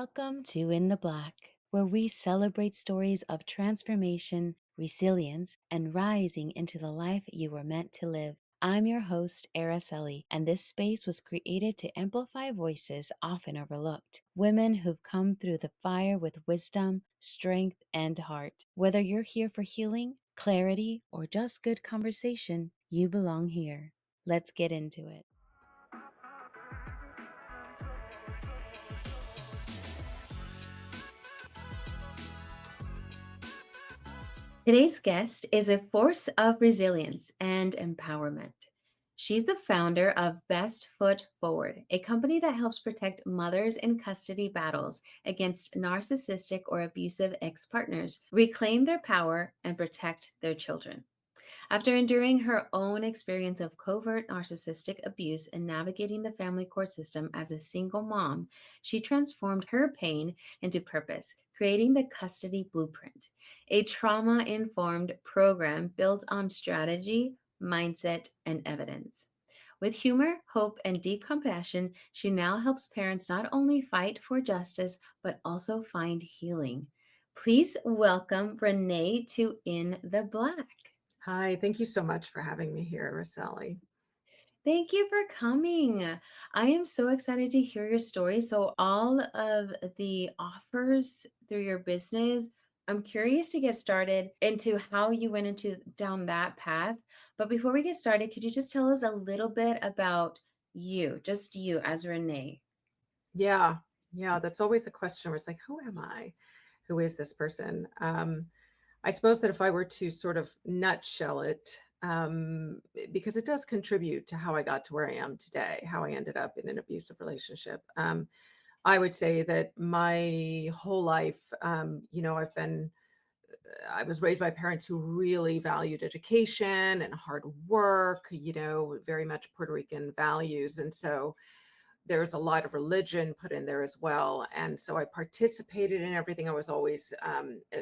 Welcome to In the Black, where we celebrate stories of transformation, resilience, and rising into the life you were meant to live. I'm your host, Araceli, and this space was created to amplify voices often overlooked. Women who've come through the fire with wisdom, strength, and heart. Whether you're here for healing, clarity, or just good conversation, you belong here. Let's get into it. Today's guest is a force of resilience and empowerment. She's the founder of Best Foot Forward, a company that helps protect mothers in custody battles against narcissistic or abusive ex partners, reclaim their power, and protect their children. After enduring her own experience of covert narcissistic abuse and navigating the family court system as a single mom, she transformed her pain into purpose, creating the Custody Blueprint, a trauma informed program built on strategy, mindset, and evidence. With humor, hope, and deep compassion, she now helps parents not only fight for justice, but also find healing. Please welcome Renee to In the Black. Hi, thank you so much for having me here, Sally. Thank you for coming. I am so excited to hear your story. So, all of the offers through your business, I'm curious to get started into how you went into down that path. But before we get started, could you just tell us a little bit about you, just you as Renee? Yeah, yeah, that's always a question where it's like, who am I? Who is this person? I suppose that if I were to sort of nutshell it, because it does contribute to how I got to where I am today, how I ended up in an abusive relationship. I would say that my whole life, I was raised by parents who really valued education and hard work, very much Puerto Rican values. And so there's a lot of religion put in there as well. And so I participated in everything. I was always,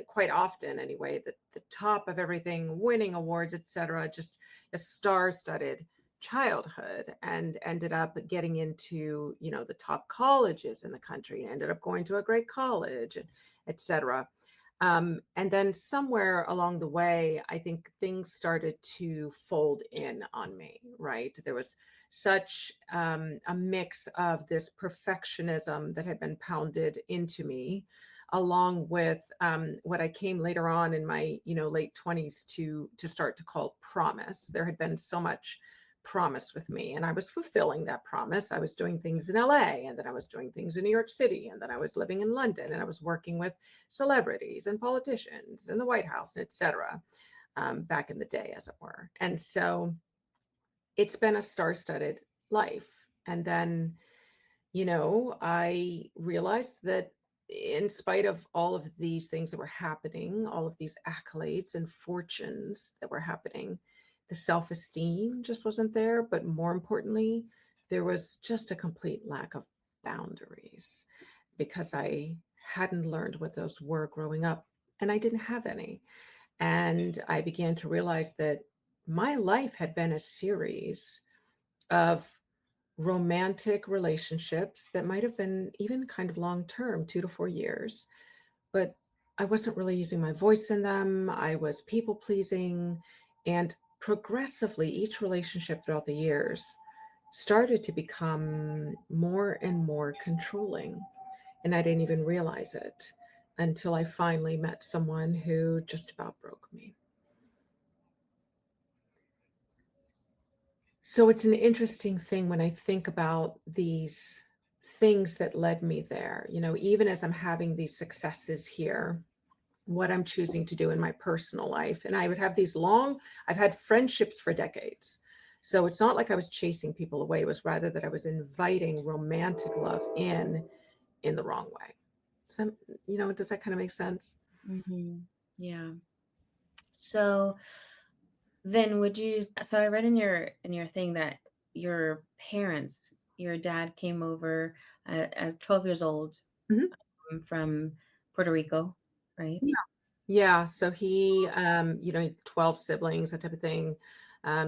quite often anyway, the top of everything, winning awards, etc. Just a star-studded childhood, and ended up getting into, the top colleges in the country, ended up going to a great college, and etc. And then somewhere along the way, I think things started to fold in on me, right? There was such a mix of this perfectionism that had been pounded into me, along with what I came later on in my, late 20s to start to call promise. There had been so much promise with me, and I was fulfilling that promise. I was doing things in LA, and then I was doing things in New York City, and then I was living in London, and I was working with celebrities and politicians in the White House, and et cetera, back in the day, as it were. And so it's been a star-studded life. And then, I realized that in spite of all of these things that were happening, all of these accolades and fortunes that were happening, the self-esteem just wasn't there. But more importantly, there was just a complete lack of boundaries, because I hadn't learned what those were growing up, and I didn't have any. And I began to realize that my life had been a series of romantic relationships that might have been even kind of long term, 2 to 4 years, but I wasn't really using my voice in them. I was people pleasing. And progressively, each relationship throughout the years started to become more and more controlling. And I didn't even realize it until I finally met someone who just about broke me. So it's an interesting thing when I think about these things that led me there, even as I'm having these successes here, what I'm choosing to do in my personal life. And I would have I've had friendships for decades. So it's not like I was chasing people away. It was rather that I was inviting romantic love in the wrong way. So, does that kind of make sense? Yeah. So, then would you so I read in your thing that your parents, your dad came over at 12 years old Mhm. from Puerto Rico, right? Yeah. Yeah. So he, 12 siblings, that type of thing.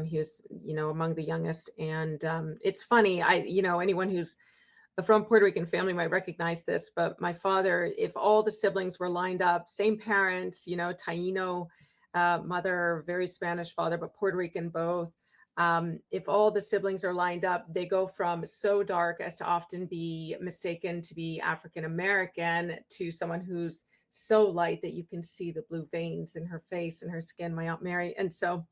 He was, among the youngest. And it's funny, anyone who's from Puerto Rican family might recognize this, but my father, if all the siblings were lined up, same parents, Taino mother, very Spanish father, but Puerto Rican both. If all the siblings are lined up, they go from so dark as to often be mistaken to be African American to someone who's so light that you can see the blue veins in her face and her skin, my Aunt Mary. And so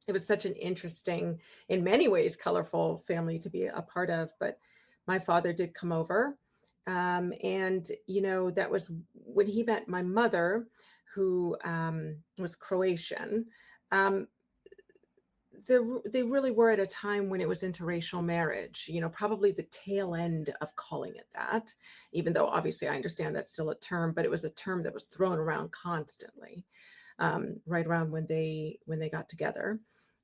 it was such an interesting, in many ways, colorful family to be a part of. But my father did come over. And, that was when he met my mother, who was Croatian. Um, they really were at a time when it was interracial marriage, probably the tail end of calling it that, even though obviously I understand that's still a term, but it was a term that was thrown around constantly, right around when they got together.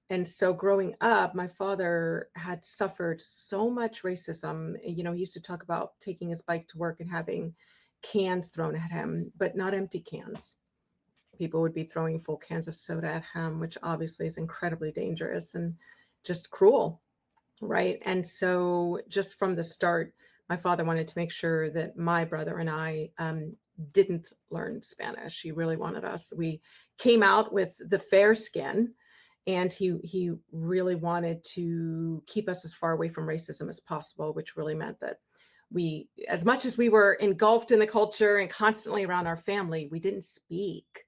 And so growing up, my father had suffered so much racism. He used to talk about taking his bike to work and having cans thrown at him, but not empty cans. People would be throwing full cans of soda at him, which obviously is incredibly dangerous and just cruel, right? And so just from the start, my father wanted to make sure that my brother and I didn't learn Spanish. He really wanted us. We came out with the fair skin, and he really wanted to keep us as far away from racism as possible, which really meant that we, as much as we were engulfed in the culture and constantly around our family, we didn't speak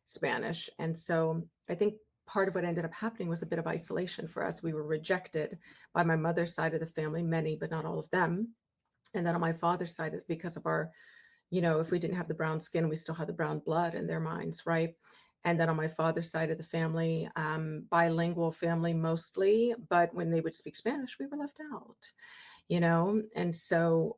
Spanish. And so I think part of what ended up happening was a bit of isolation for us. We were rejected by my mother's side of the family, many, but not all of them. And then on my father's side, because of our, if we didn't have the brown skin, we still had the brown blood in their minds, right? And then on my father's side of the family, bilingual family mostly, but when they would speak Spanish, we were left out, And so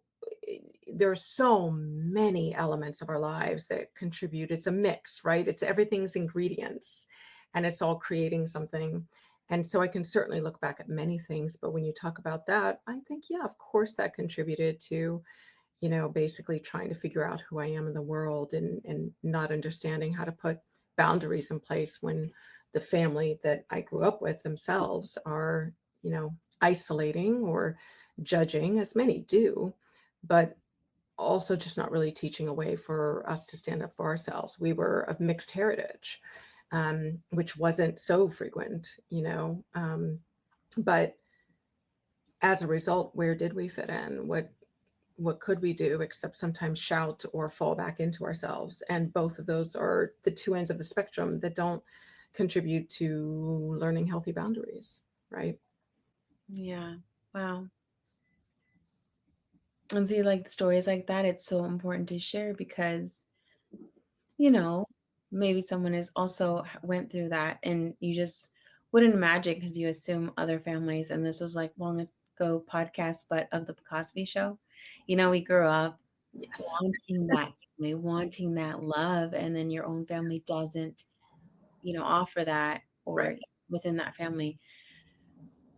there are so many elements of our lives that contribute. It's a mix, right? It's everything's ingredients, and it's all creating something. And so I can certainly look back at many things, but when you talk about that, I think, yeah, of course that contributed to, basically trying to figure out who I am in the world, and not understanding how to put boundaries in place when the family that I grew up with themselves are, isolating or judging, as many do, but also just not really teaching a way for us to stand up for ourselves. We were of mixed heritage, which wasn't so frequent, but as a result, where did we fit in? What could we do except sometimes shout or fall back into ourselves? And both of those are the two ends of the spectrum that don't contribute to learning healthy boundaries, right? Yeah. Wow. And see, like stories like that, it's so important to share because, you know, maybe someone is also went through that and you just wouldn't imagine because you assume other families. And this was like long ago podcast, but of the Cosby Show. We grew up Yes. wanting that family, wanting that love, and then your own family doesn't, offer that Right. or within that family.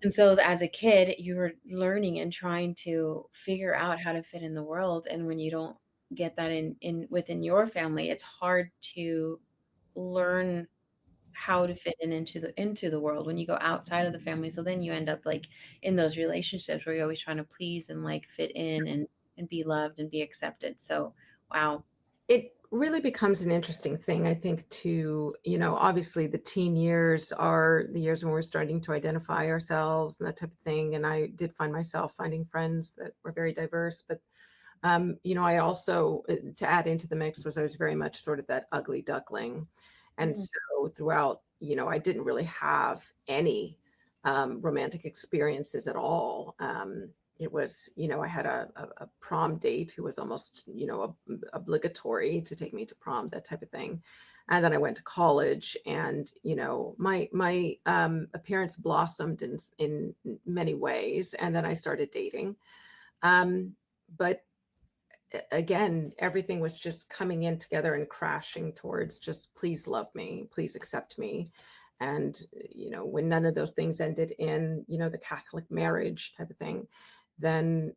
And so as a kid, you're learning and trying to figure out how to fit in the world. And when you don't get that in within your family, it's hard to learn how to fit into the world when you go outside of the family. So then you end up like in those relationships where you're always trying to please and like fit in and be loved and be accepted. So wow. It really becomes an interesting thing, I think, to, obviously the teen years are the years when we're starting to identify ourselves and that type of thing. And I did find myself finding friends that were very diverse. But, I also, to add into the mix, was I was very much sort of that ugly duckling. And Mm, so throughout, I didn't really have any romantic experiences at all. It was, I had a prom date who was almost, obligatory to take me to prom, that type of thing. And then I went to college, and, my appearance blossomed in many ways. And then I started dating. But again, everything was just coming in together and crashing towards just, please love me, please accept me. And, when none of those things ended in, the Catholic marriage type of thing, then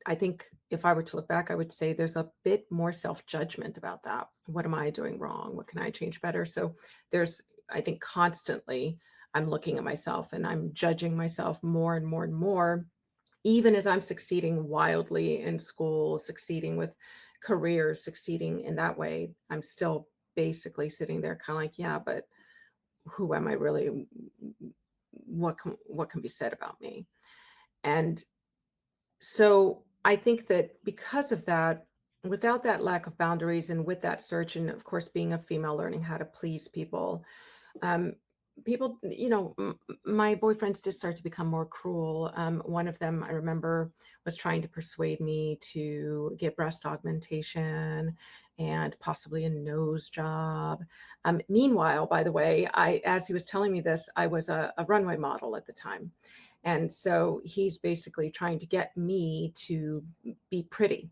I think if I were to look back, I would say there's a bit more self-judgment about that. What am I doing wrong? What can I change better? So there's, I think, constantly I'm looking at myself and I'm judging myself more and more and more, Even as I'm succeeding wildly in school, succeeding with careers, succeeding in that way, I'm still basically sitting there kind of like, yeah, but who am I really? What can be said about me? And so I think that because of that, without that lack of boundaries and with that search, and of course, being a female, learning how to please people, um, people, my boyfriends did start to become more cruel. One of them, I remember, was trying to persuade me to get breast augmentation and possibly a nose job. Meanwhile, by the way, as he was telling me this, I was a runway model at the time. And so he's basically trying to get me to be pretty,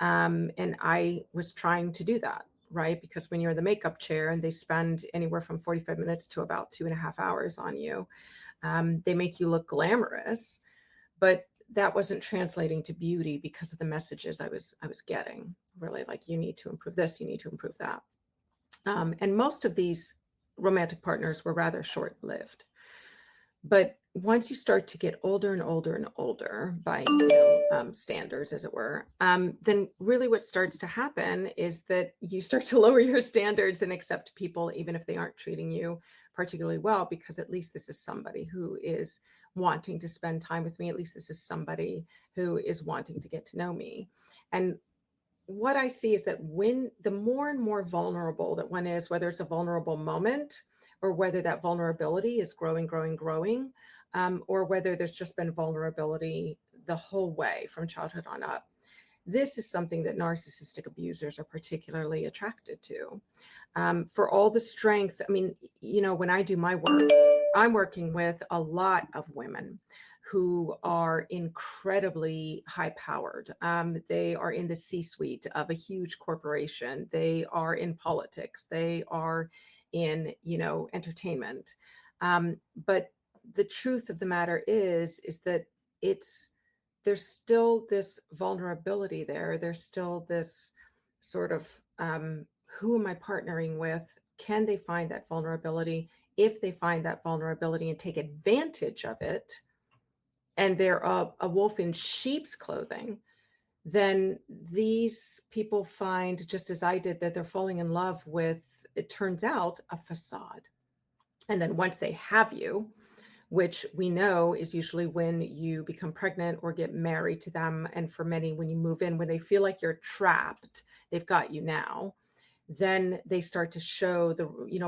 and I was trying to do that, right? Because when you're in the makeup chair and they spend anywhere from 45 minutes to about 2.5 hours on you, they make you look glamorous, but that wasn't translating to beauty because of the messages I was getting. Really, like you need to improve this, you need to improve that. And most of these romantic partners were rather short-lived. But once you start to get older and older and older by, standards, as it were, then really what starts to happen is that you start to lower your standards and accept people even if they aren't treating you particularly well, because at least this is somebody who is wanting to spend time with me. At least this is somebody who is wanting to get to know me. And what I see is that when the more and more vulnerable that one is, whether it's a vulnerable moment or whether that vulnerability is growing, growing, growing, or whether there's just been vulnerability the whole way from childhood on up. This is something that narcissistic abusers are particularly attracted to. For all the strength, I mean, when I do my work, I'm working with a lot of women who are incredibly high powered. They are in the C suite of a huge corporation, they are in politics, they are in, entertainment. But the truth of the matter is that it's there's still this vulnerability there. There's still this sort of, who am I partnering with? Can they find that vulnerability? If they find that vulnerability and take advantage of it, and they're a wolf in sheep's clothing, then these people find, just as I did, that they're falling in love with, it turns out, a facade. And then once they have you, which we know is usually when you become pregnant or get married to them. And for many, when you move in, when they feel like you're trapped, they've got you now, then they start to show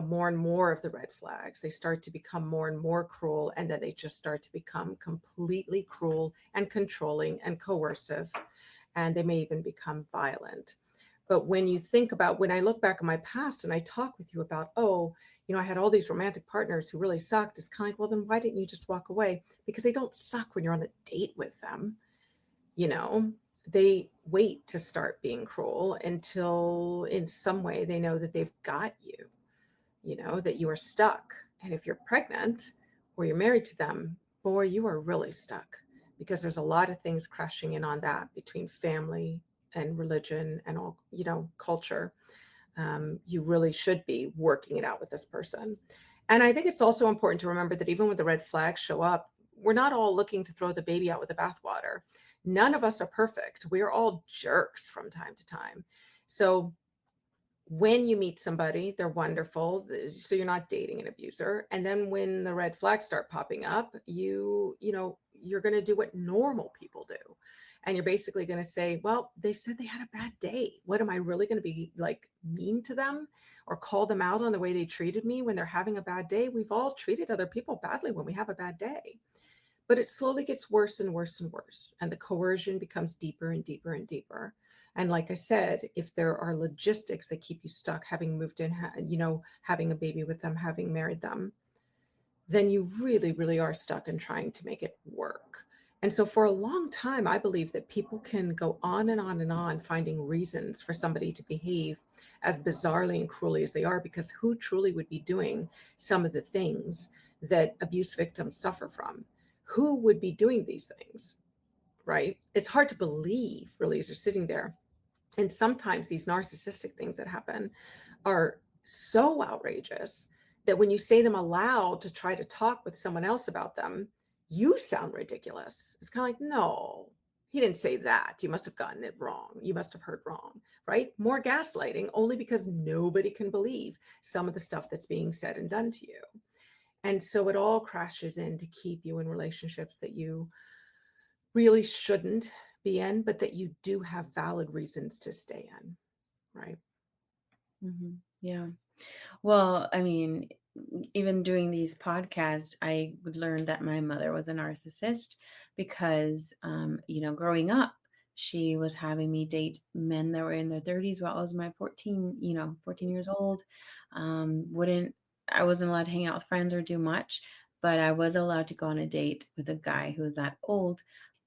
more and more of the red flags. They start to become more and more cruel. And then they just start to become completely cruel and controlling and coercive. And they may even become violent. But when I look back on my past and I talk with you about, oh, I had all these romantic partners who really sucked, it's kind of like, well, then why didn't you just walk away? Because they don't suck when you're on a date with them. You know, they wait to start being cruel until in some way they know that they've got you, that you are stuck. And if you're pregnant or you're married to them, boy, you are really stuck, because there's a lot of things crashing in on that between family and religion and all, culture. You really should be working it out with this person. And I think it's also important to remember that even when the red flags show up, we're not all looking to throw the baby out with the bathwater. None of us are perfect. We're all jerks from time to time. So when you meet somebody, they're wonderful. So you're not dating an abuser. And then when the red flags start popping up, you're going to do what normal people do. And you're basically going to say, well, they said they had a bad day. What am I really going to be like, mean to them or call them out on the way they treated me when they're having a bad day? We've all treated other people badly when we have a bad day. But it slowly gets worse and worse and worse. And the coercion becomes deeper and deeper and deeper. And like I said, if there are logistics that keep you stuck, having moved in, having a baby with them, having married them, then you really, really are stuck in trying to make it work. And so for a long time, I believe that people can go on and on and on finding reasons for somebody to behave as bizarrely and cruelly as they are, because who truly would be doing some of the things that abuse victims suffer from? Who would be doing these things, right? It's hard to believe, really, as you're sitting there. And sometimes these narcissistic things that happen are so outrageous that when you say them aloud to try to talk with someone else about them, You sound ridiculous. It's kind of like, no, he didn't say that. You must have gotten it wrong. You must have heard wrong, right? More gaslighting only because nobody can believe some of the stuff that's being said and done to you. And so it all crashes in to keep you in relationships that you really shouldn't be in, but that you do have valid reasons to stay in, right? Yeah. Well, I mean, even doing these podcasts, I would learn that my mother was a narcissist because, growing up, she was having me date men that were in their 30s while I was my 14 years old. Wouldn't I wasn't allowed to hang out with friends or do much, but I was allowed to go on a date with a guy who was that old.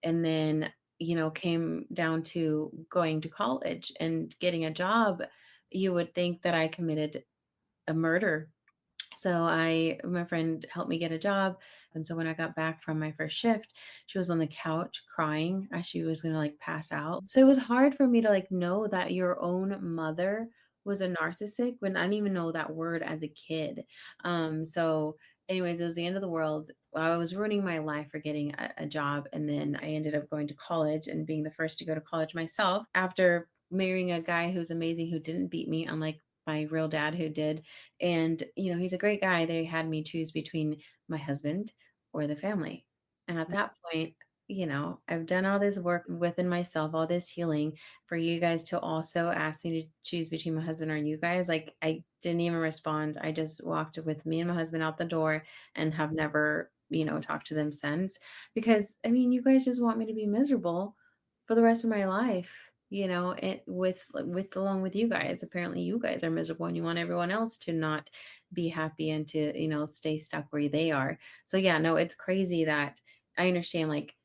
And then, came down to going to college and getting a job. You would think that I committed a murder. So my friend helped me get a job. And so when I got back from my first shift, she was on the couch crying as she was going to like pass out. So it was hard for me to like know that your own mother was a narcissist when I didn't even know that word as a kid. So anyways, it was the end of the world. I was ruining my life for getting a job. And then I ended up going to college and being the first to go to college myself after marrying a guy who's amazing, who didn't beat me, unlike my real dad who did. And, he's a great guy. They had me choose between my husband or the family. And at that point, I've done all this work within myself, all this healing for you guys to also ask me to choose between my husband or you guys. Like, I didn't even respond. I just walked with me and my husband out the door and have never, talked to them since. Because, I mean, you guys just want me to be miserable for the rest of my life, it with along with you guys. Apparently you guys are miserable and you want everyone else to not be happy and to, stay stuck where they are. So yeah, no, it's crazy that I understand, like,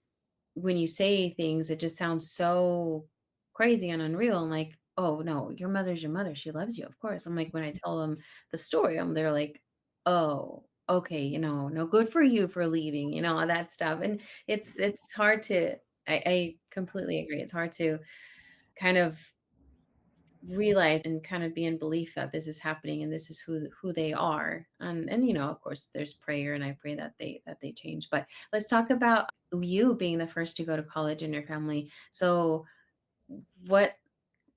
when you say things, it just sounds so crazy and unreal. I'm like, oh no, your mother's your mother. She loves you, of course. I'm like, when I tell them the story, they're like, oh, okay, no, good for you for leaving, all that stuff. And it's hard to I completely agree. It's hard to kind of realize and kind of be in belief that this is happening and this is who they are. And of course there's prayer, and I pray that they change. But let's talk about you being the first to go to college in your family. So what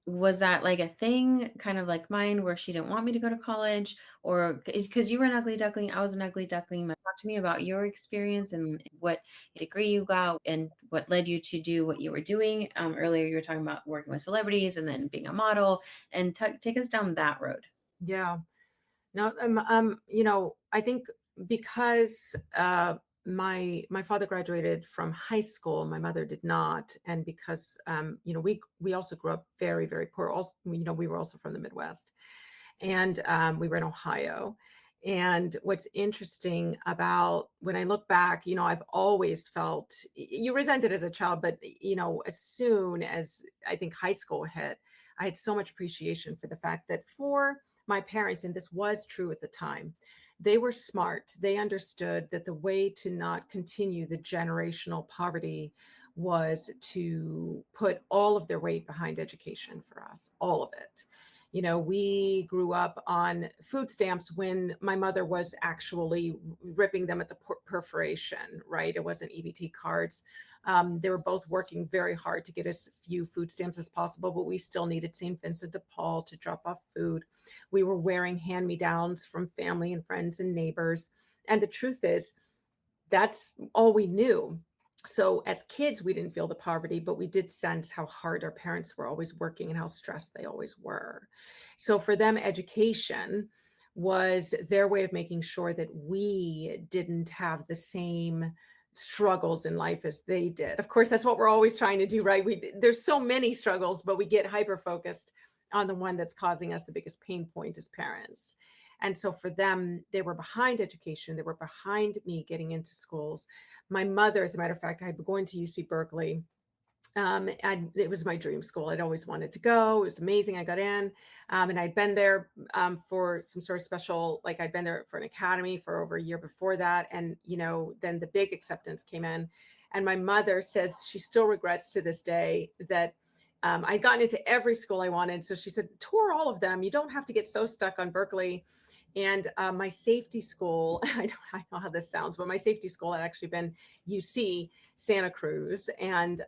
was that, like a thing kind of like mine where she didn't want me to go to college, or because you were an ugly duckling, I was an ugly duckling? Talk to me about your experience and what degree you got and what led you to do what you were doing. Earlier you were talking about working with celebrities and then being a model, and take us down that road. Yeah. No, I think because my father graduated from high school, my mother did not, and because we also grew up very very poor. Also, we were also from the Midwest, and we were in Ohio. And what's interesting about when I look back, I've always felt you resent it as a child, but as soon as I think high school hit, I had so much appreciation for the fact that for my parents, and this was true at the time, they were smart. They understood that the way to not continue the generational poverty was to put all of their weight behind education for us, all of it. We grew up on food stamps when my mother was actually ripping them at the perforation, right? It wasn't EBT cards. They were both working very hard to get as few food stamps as possible, but we still needed St. Vincent de Paul to drop off food. We were wearing hand me downs from family and friends and neighbors. And the truth is, that's all we knew. So as kids, we didn't feel the poverty, but we did sense how hard our parents were always working and how stressed they always were. So for them, education was their way of making sure that we didn't have the same struggles in life as they did. Of course, that's what we're always trying to do, right? There's so many struggles, but we get hyper focused on the one that's causing us the biggest pain point as parents. And so for them, they were behind education. They were behind me getting into schools. My mother, as a matter of fact, I'd been going to UC Berkeley. It was my dream school. I'd always wanted to go. It was amazing. I got in, and I'd been there for some sort of special, like I'd been there for an academy for over a year before that. And, then the big acceptance came in. And my mother says she still regrets to this day that I'd gotten into every school I wanted. So she said, tour all of them. You don't have to get so stuck on Berkeley. And my safety school, I know how this sounds, but my safety school had actually been UC Santa Cruz. And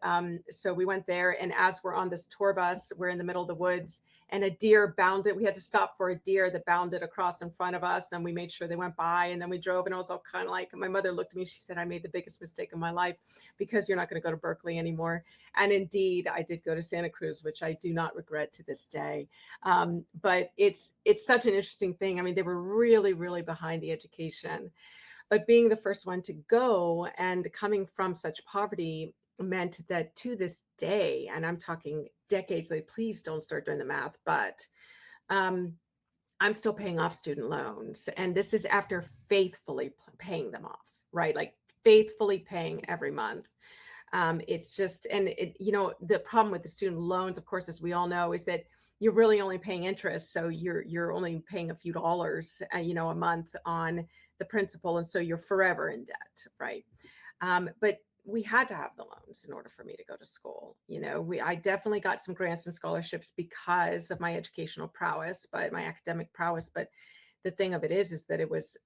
so we went there. And as we're on this tour bus, we're in the middle of the woods, and a deer bounded. We had to stop for a deer that bounded across in front of us. Then we made sure they went by, and then we drove. And I was all kind of like, my mother looked at me. She said, I made the biggest mistake of my life because you're not going to go to Berkeley anymore. And indeed, I did go to Santa Cruz, which I do not regret to this day. But it's such an interesting thing. I mean, they were really, really behind the education, but being the first one to go and coming from such poverty meant that to this day, and I'm talking decades later, please don't start doing the math, but um, I'm still paying off student loans, and this is after faithfully paying them off, right? Like faithfully paying every month. It's just, and the problem with the student loans, of course, as we all know, is that you're really only paying interest. So you're only paying a few dollars, a month on the principal, and so you're forever in debt, right? But we had to have the loans in order for me to go to school. I definitely got some grants and scholarships because of my educational prowess, but my academic prowess. But the thing of it is that it was,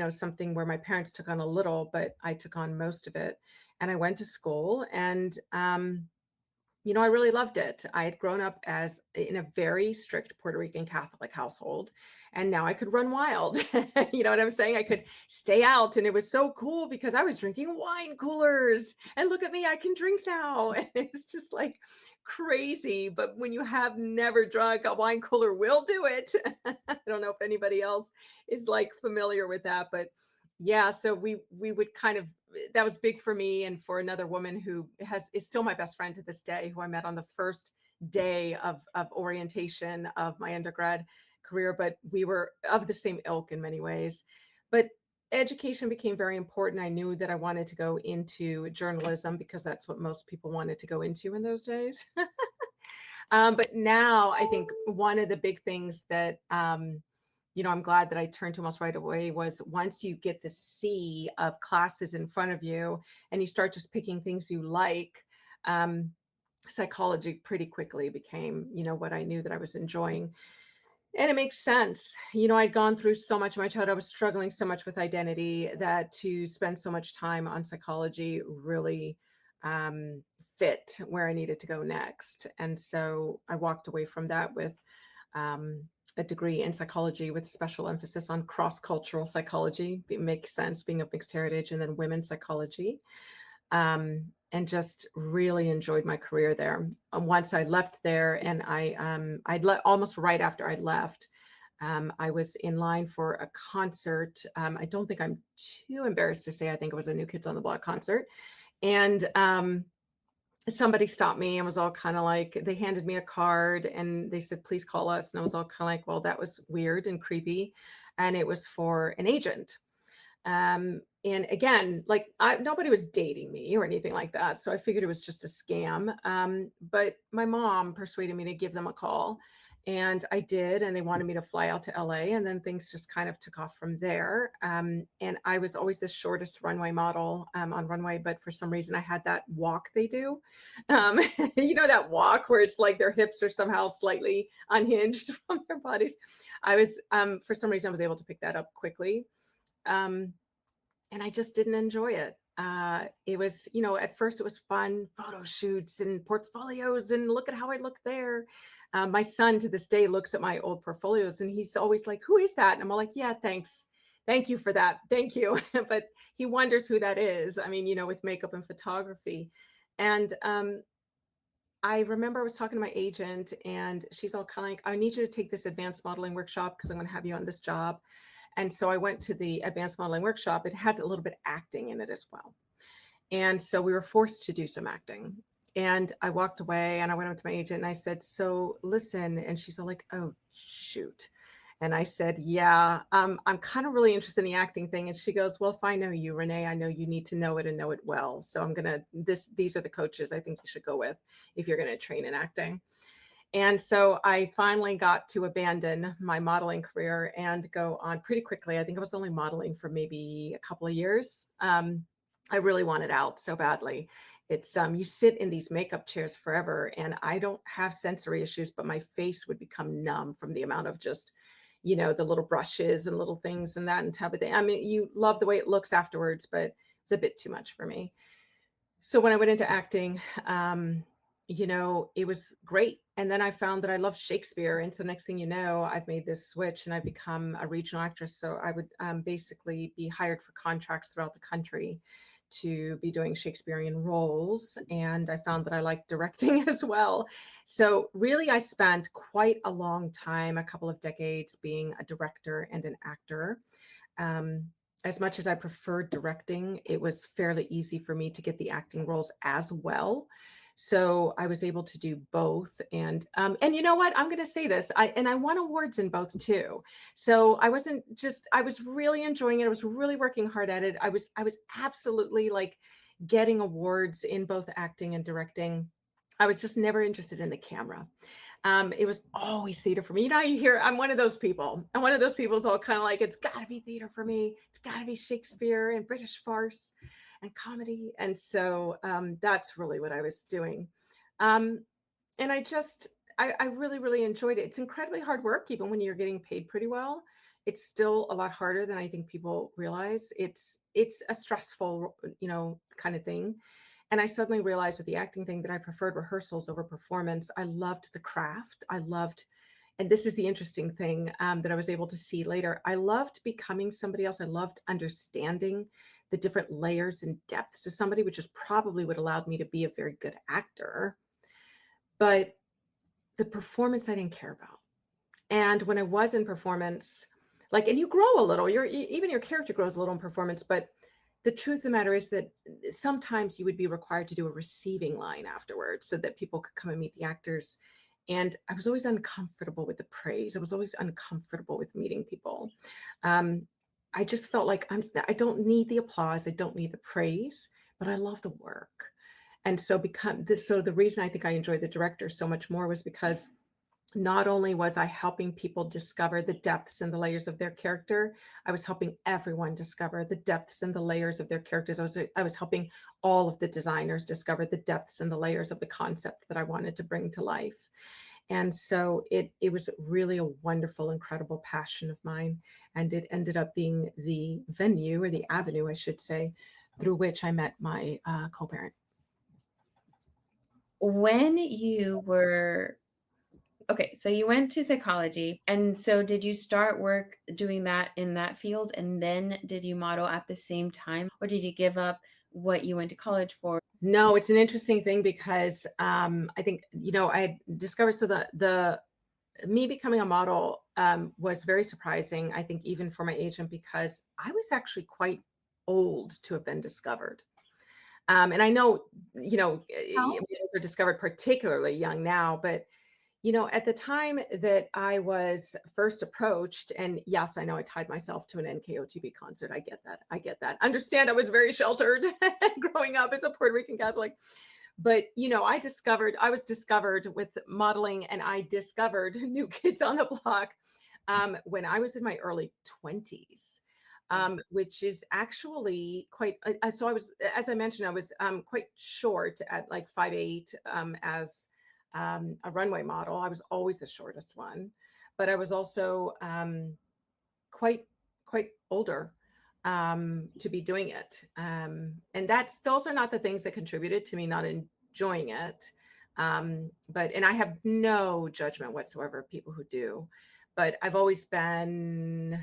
something where my parents took on a little, but I took on most of it. And I went to school, and I really loved it. I had grown up as in a very strict Puerto Rican Catholic household, and now I could run wild. You know what I'm saying? I could stay out, and it was so cool because I was drinking wine coolers. And look at me, I can drink now. And it's just like crazy. But when you have never drunk, a wine cooler will do it. I don't know if anybody else is like familiar with that, but yeah, so we would kind of, that was big for me and for another woman who is still my best friend to this day, who I met on the first day of orientation of my undergrad career, but we were of the same ilk in many ways. But education became very important. I knew that I wanted to go into journalism because that's what most people wanted to go into in those days. But now I think one of the big things that I'm glad that I turned to almost right away was once you get the sea of classes in front of you and you start just picking things you like, um, psychology pretty quickly became, what I knew that I was enjoying. And it makes sense. I'd gone through so much of my childhood. I was struggling so much with identity that to spend so much time on psychology really fit where I needed to go next. And so I walked away from that with a degree in psychology with special emphasis on cross-cultural psychology. It makes sense being of mixed heritage, and then women's psychology. And just really enjoyed my career there. Once I left there, and almost right after I left, I was in line for a concert. I don't think I'm too embarrassed to say, I think it was a New Kids on the Block concert. And somebody stopped me and was all kind of like, they handed me a card and they said, please call us. And I was all kind of like, well, that was weird and creepy. And it was for an agent. And again, like nobody was dating me or anything like that. So I figured it was just a scam. But my mom persuaded me to give them a call. And I did, and they wanted me to fly out to LA, and then things just kind of took off from there. And I was always the shortest runway model on runway, but for some reason I had that walk they do. Um, that walk where it's like their hips are somehow slightly unhinged from their bodies. I was, for some reason, I was able to pick that up quickly. And I just didn't enjoy it. It was, at first it was fun, photo shoots and portfolios, and look at how I look there. My son to this day looks at my old portfolios and he's always like, who is that? And I'm all like, yeah, thanks. Thank you for that. Thank you. But he wonders who that is. I mean, with makeup and photography. And I remember I was talking to my agent and she's all kind of like, I need you to take this advanced modeling workshop because I'm going to have you on this job. And so I went to the advanced modeling workshop. It had a little bit of acting in it as well. And so we were forced to do some acting. And I walked away and I went up to my agent and I said, so listen. And she's all like, oh, shoot. And I said, yeah, I'm kind of really interested in the acting thing. And she goes, well, if I know you, Reneé, I know you need to know it and know it well. So I'm going to, these are the coaches I think you should go with if you're going to train in acting. And so I finally got to abandon my modeling career and go on pretty quickly. I think I was only modeling for maybe a couple of years. I really wanted out so badly. It's you sit in these makeup chairs forever, and I don't have sensory issues, but my face would become numb from the amount of just, the little brushes and little things and that and type of thing. I mean, you love the way it looks afterwards, but it's a bit too much for me. So when I went into acting, it was great. And then I found that I love Shakespeare. And so next thing you know, I've made this switch and I've become a regional actress. So I would basically be hired for contracts throughout the country to be doing Shakespearean roles. And I found that I liked directing as well. So really, I spent quite a long time, a couple of decades, being a director and an actor. Um, as much as I preferred directing, it was fairly easy for me to get the acting roles as well. So I was able to do both. And you know what? I'm going to say this. I won awards in both too. So I was really enjoying it. I was really working hard at it. I was absolutely like getting awards in both acting and directing. I was just never interested in the camera. It was always theater for me. You hear I'm one of those people. I'm one of those people who's all kind of like, it's got to be theater for me. It's got to be Shakespeare and British farce and comedy. And so that's really what I was doing. Um, and I really, really enjoyed it. It's incredibly hard work, even when you're getting paid pretty well. It's still a lot harder than I think people realize. It's a stressful, kind of thing. And I suddenly realized with the acting thing that I preferred rehearsals over performance. I loved the craft. And this is the interesting thing that I was able to see later. I loved becoming somebody else. I loved understanding the different layers and depths to somebody, which is probably what allowed me to be a very good actor. But the performance I didn't care about. And when I was in performance, like, and you grow a little, even your character grows a little in performance, but the truth of the matter is that sometimes you would be required to do a receiving line afterwards so that people could come and meet the actors. And I was always uncomfortable with the praise. I was always uncomfortable with meeting people. Um, I just felt like I don't need the applause. I don't need the praise, but I love the work. And so so the reason I think I enjoyed the director so much more was because not only was I helping people discover the depths and the layers of their character, I was helping everyone discover the depths and the layers of their characters. I was helping all of the designers discover the depths and the layers of the concept that I wanted to bring to life. And so it was really a wonderful, incredible passion of mine. And it ended up being the venue, or the avenue, I should say, through which I met my co-parent. When you were okay, so you went to psychology, and so did you start work doing that in that field, and then did you model at the same time, or did you give up what you went to college for? No, it's an interesting thing because I think I had discovered, so the me becoming a model was very surprising. I think even for my agent, because I was actually quite old to have been discovered. And I know males are discovered particularly young now, but at the time that I was first approached, and yes, I know I tied myself to an NKOTB concert. I get that. I get that. Understand I was very sheltered growing up as a Puerto Rican Catholic. But I was discovered with modeling, and I discovered New Kids on the Block when I was in my early 20s. Which is actually quite. So I was, as I mentioned, I was quite short at like 5'8" as a runway model. I was always the shortest one, but I was also quite quite older to be doing it. And those are not the things that contributed to me not enjoying it. And I have no judgment whatsoever of people who do, but I've always been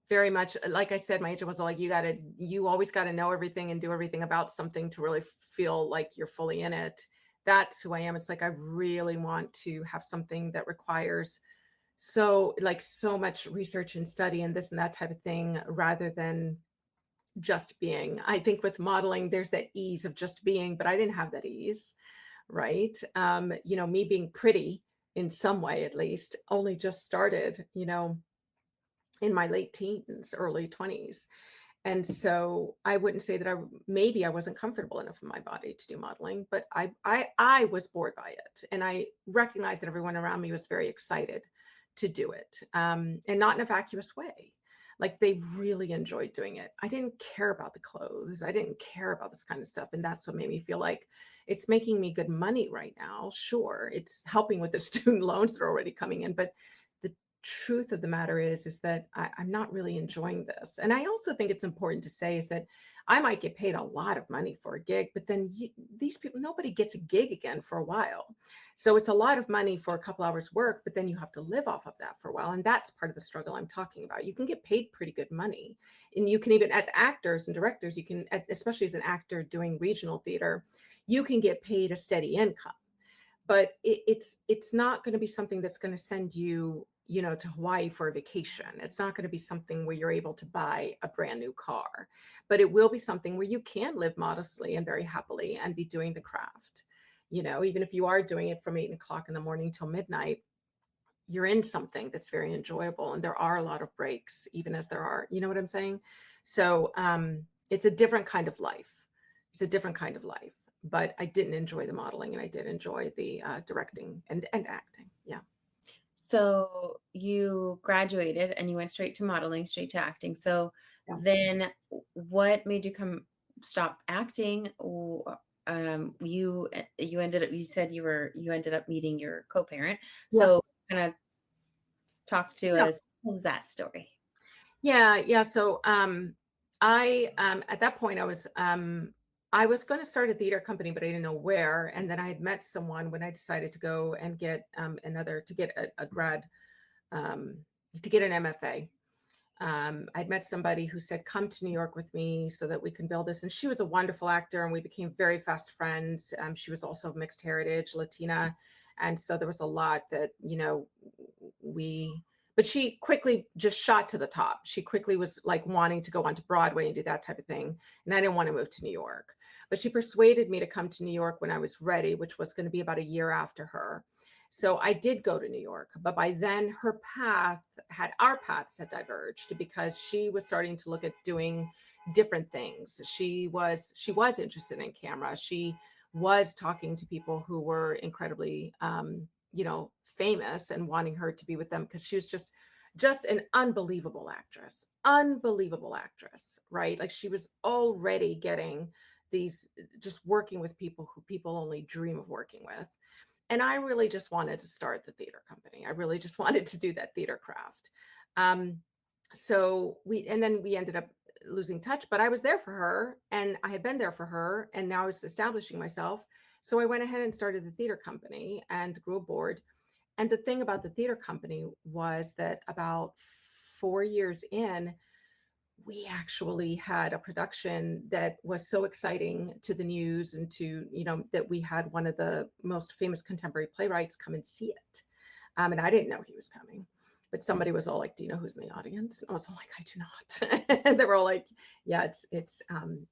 very much, like I said, my agent was like, you always got to know everything and do everything about something to really feel like you're fully in it. That's who I am. It's like I really want to have something that requires so much research and study and this and that type of thing, rather than just being. I think with modeling, there's that ease of just being, but I didn't have that ease, right? Me being pretty in some way, at least, only just started, in my late teens, early 20s. And so I wouldn't say that maybe I wasn't comfortable enough in my body to do modeling, but I was bored by it. And I recognized that everyone around me was very excited to do it. And not in a vacuous way. Like they really enjoyed doing it. I didn't care about the clothes. I didn't care about this kind of stuff. And that's what made me feel like it's making me good money right now. Sure. It's helping with the student loans that are already coming in, but the truth of the matter is that I'm not really enjoying this. And I also think it's important to say is that I might get paid a lot of money for a gig, but then these people, nobody gets a gig again for a while. So it's a lot of money for a couple hours work, but then you have to live off of that for a while. And that's part of the struggle I'm talking about. You can get paid pretty good money. And you can even, as actors and directors, you can, especially as an actor doing regional theater, you can get paid a steady income, but it's not going to be something that's going to send you, to Hawaii for a vacation. It's not going to be something where you're able to buy a brand new car, but it will be something where you can live modestly and very happily and be doing the craft. Even if you are doing it from 8 o'clock in the morning till midnight, you're in something that's very enjoyable, and there are a lot of breaks, even as there are, you know what I'm saying? So it's a different kind of life. It's a different kind of life. But I didn't enjoy the modeling, and I did enjoy the directing and acting. Yeah. So you graduated and you went straight to modeling, straight to acting. So Yeah. then what made you stop acting? You ended up, you said you ended up meeting your co-parent. Yeah. So kind of talk to Yeah. us. What was that story? Yeah. Yeah. So I at that point I was going to start a theater company, but I didn't know where. And then I had met someone when I decided to go and get to get a grad, um, to get an MFA. I'd met somebody who said, "Come to New York with me so that we can build this." And she was a wonderful actor, and we became very fast friends. She was also of mixed heritage, Latina, and so there was a lot that we. But she quickly just shot to the top. She quickly was like wanting to go onto Broadway and do that type of thing, and I didn't want to move to New York. But she persuaded me to come to New York when I was ready, which was going to be about a year after her. So I did go to New York, but by then our paths had diverged because she was starting to look at doing different things. She was interested in camera. She was talking to people who were incredibly famous and wanting her to be with them because she was just an unbelievable actress, right? Like she was already getting these, just working with people who people only dream of working with. And I really just wanted to start the theater company. I really just wanted to do that theater craft. Um, and then we ended up losing touch, but I was there for her and I had been there for her, and now I was establishing myself. So I went ahead and started the theater company and grew a board. And the thing about the theater company was that about 4 years in, we actually had a production that was so exciting to the news and to, that we had one of the most famous contemporary playwrights come and see it. And I didn't know he was coming, but somebody was all like, "Do you know who's in the audience?" And I was all like, "I do not." And they were all like, "Yeah, it's Adam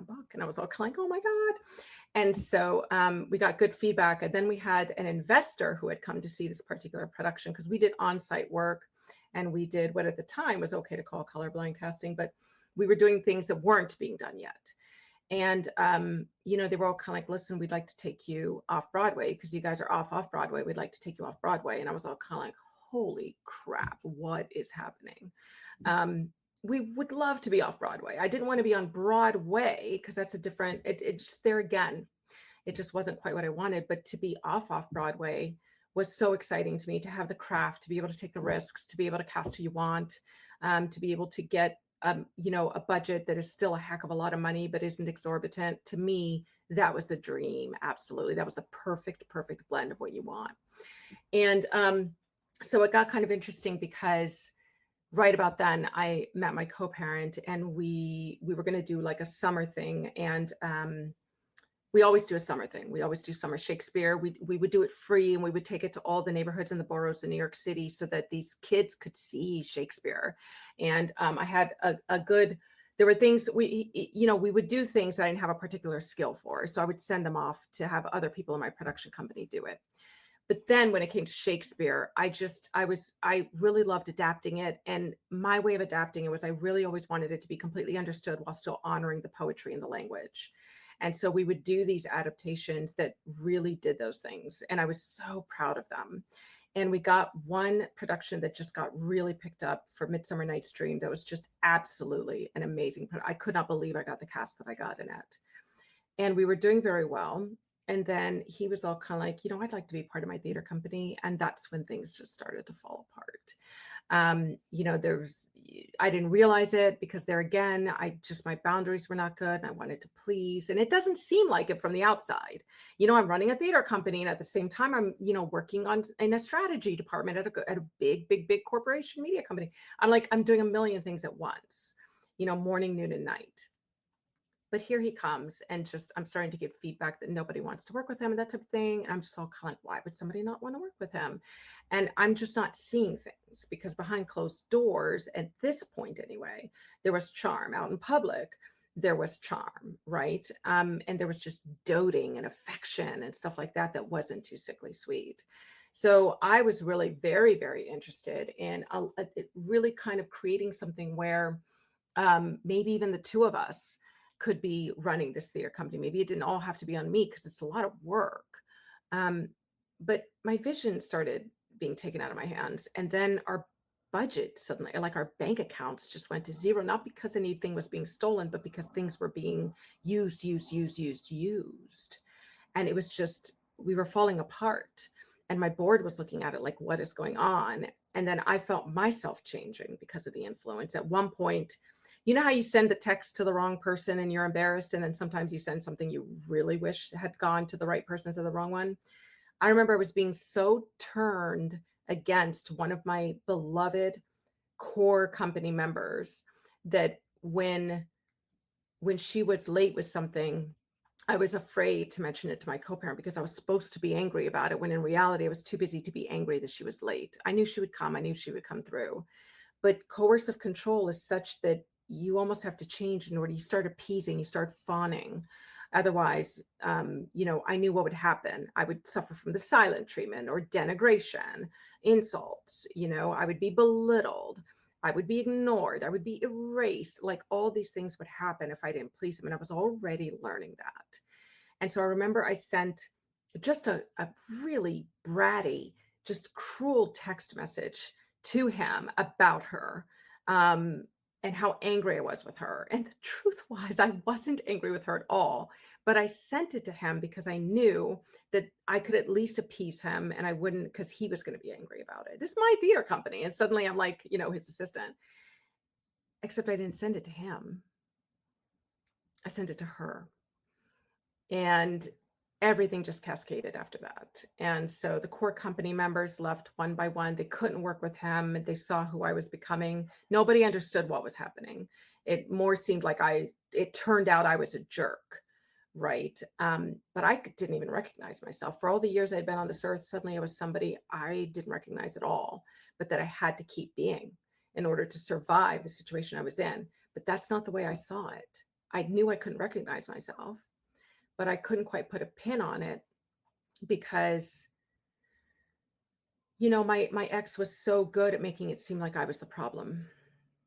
Buck." And I was all kind of like, "Oh my God." And so we got good feedback. And then we had an investor who had come to see this particular production because we did on-site work, and we did what at the time was okay to call colorblind casting, but we were doing things that weren't being done yet. And they were all kind of like, "Listen, we'd like to take you off Broadway because you guys are off Broadway. We'd like to take you off Broadway." And I was all kind of like, "Holy crap, what is happening?" We would love to be off Broadway. I didn't want to be on Broadway because that's a different, it just, there again, it just wasn't quite what I wanted. But to be off Broadway was so exciting to me, to have the craft, to be able to take the risks, to be able to cast who you want, to be able to get a budget that is still a heck of a lot of money but isn't exorbitant. To me, that was the dream. Absolutely, that was the perfect blend of what you want. And so it got kind of interesting because right about then I met my co-parent, and we were going to do like a summer thing. And we always do a summer thing. We always do summer Shakespeare. We would do it free, and we would take it to all the neighborhoods and the boroughs in New York City so that these kids could see Shakespeare. And I had a good, there were things we would do things that I didn't have a particular skill for. So I would send them off to have other people in my production company do it. But then when it came to Shakespeare, I really loved adapting it. And my way of adapting it was, I really always wanted it to be completely understood while still honoring the poetry and the language. And so we would do these adaptations that really did those things. And I was so proud of them. And we got one production that just got really picked up for Midsummer Night's Dream. That was just absolutely an amazing. I could not believe I got the cast that I got in it. And we were doing very well. And then he was all kind of like, I'd like to be part of my theater company. And that's when things just started to fall apart. There's, I didn't realize it because there again, my boundaries were not good and I wanted to please. And it doesn't seem like it from the outside. I'm running a theater company and at the same time, I'm, working in a strategy department at a big, big, big corporation media company. I'm doing a million things at once, morning, noon, and night. But here he comes and just I'm starting to get feedback that nobody wants to work with him and that type of thing. And I'm just all kind of like, why would somebody not want to work with him? And I'm just not seeing things because behind closed doors, at this point anyway, there was charm out in public. There was charm, right? And there was just doting and affection and stuff like that that wasn't too sickly sweet. So I was really very, very interested in really kind of creating something where maybe even the two of us could be running this theater company. Maybe it didn't all have to be on me because it's a lot of work. Um, but my vision started being taken out of my hands. And then our budget suddenly, like our bank accounts just went to zero, not because anything was being stolen, but because things were being used. And it was just, we were falling apart. And my board was looking at it like, what is going on? And then I felt myself changing because of the influence. At one point, you know how you send the text to the wrong person and you're embarrassed, and then sometimes you send something you really wish had gone to the right person instead of the wrong one? I remember I was being so turned against one of my beloved core company members that when she was late with something, I was afraid to mention it to my co-parent because I was supposed to be angry about it when in reality I was too busy to be angry that she was late. I knew she would come. I knew she would come through. But coercive control is such that you almost have to change in order. You start appeasing, you start fawning. Otherwise, I knew what would happen. I would suffer from the silent treatment or denigration, insults. I would be belittled. I would be ignored. I would be erased. Like all these things would happen if I didn't please him. And I was already learning that. And so I remember I sent just a really bratty, just cruel text message to him about her, and how angry I was with her. And the truth was, I wasn't angry with her at all. But I sent it to him because I knew that I could at least appease him and I wouldn't, because he was going to be angry about it. This is my theater company. And suddenly I'm like, his assistant, except I didn't send it to him. I sent it to her. And everything just cascaded after that. And so the core company members left one by one. They couldn't work with him. They saw who I was becoming. Nobody understood what was happening. It more seemed like it turned out I was a jerk. Right. But I didn't even recognize myself. For all the years I'd been on this earth, suddenly I was somebody I didn't recognize at all, but that I had to keep being in order to survive the situation I was in. But that's not the way I saw it. I knew I couldn't recognize myself, but I couldn't quite put a pin on it because, my ex was so good at making it seem like I was the problem,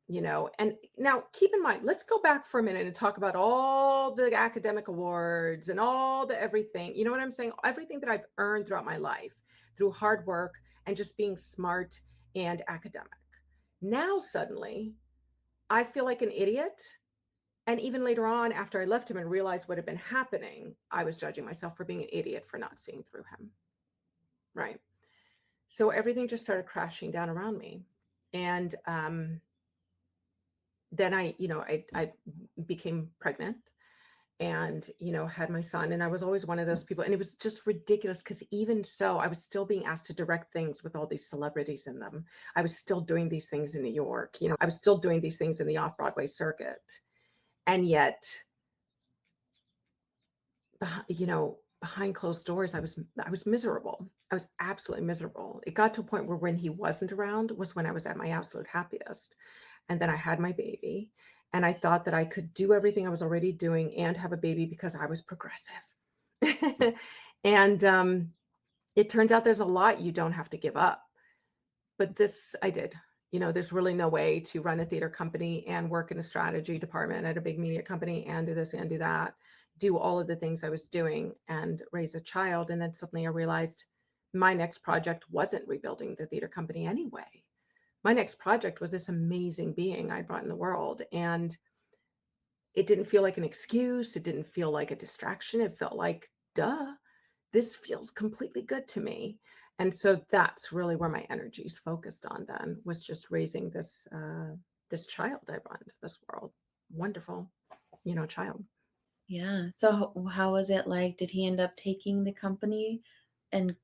and now keep in mind, let's go back for a minute and talk about all the academic awards and all the everything, you know what I'm saying? Everything that I've earned throughout my life through hard work and just being smart and academic. Now, suddenly, I feel like an idiot. And even later on, after I left him and realized what had been happening, I was judging myself for being an idiot for not seeing through him. Right. So everything just started crashing down around me. And then I became pregnant and, had my son. And I was always one of those people. And it was just ridiculous because even so, I was still being asked to direct things with all these celebrities in them. I was still doing these things in New York. I was still doing these things in the off-Broadway circuit. And yet, behind closed doors, I was miserable. I was absolutely miserable. It got to a point where when he wasn't around was when I was at my absolute happiest. And then I had my baby and I thought that I could do everything I was already doing and have a baby because I was progressive. And it turns out there's a lot you don't have to give up. But this I did. There's really no way to run a theater company and work in a strategy department at a big media company and do this and do that, do all of the things I was doing and raise a child. And then suddenly I realized my next project wasn't rebuilding the theater company anyway. My next project was this amazing being I brought in the world. And it didn't feel like an excuse. It didn't feel like a distraction. It felt like, duh. this feels completely good to me. And so that's really where my energy is focused on then, was just raising this child I brought into this world. Wonderful, child. Yeah. So how was it like? Did he end up taking the company and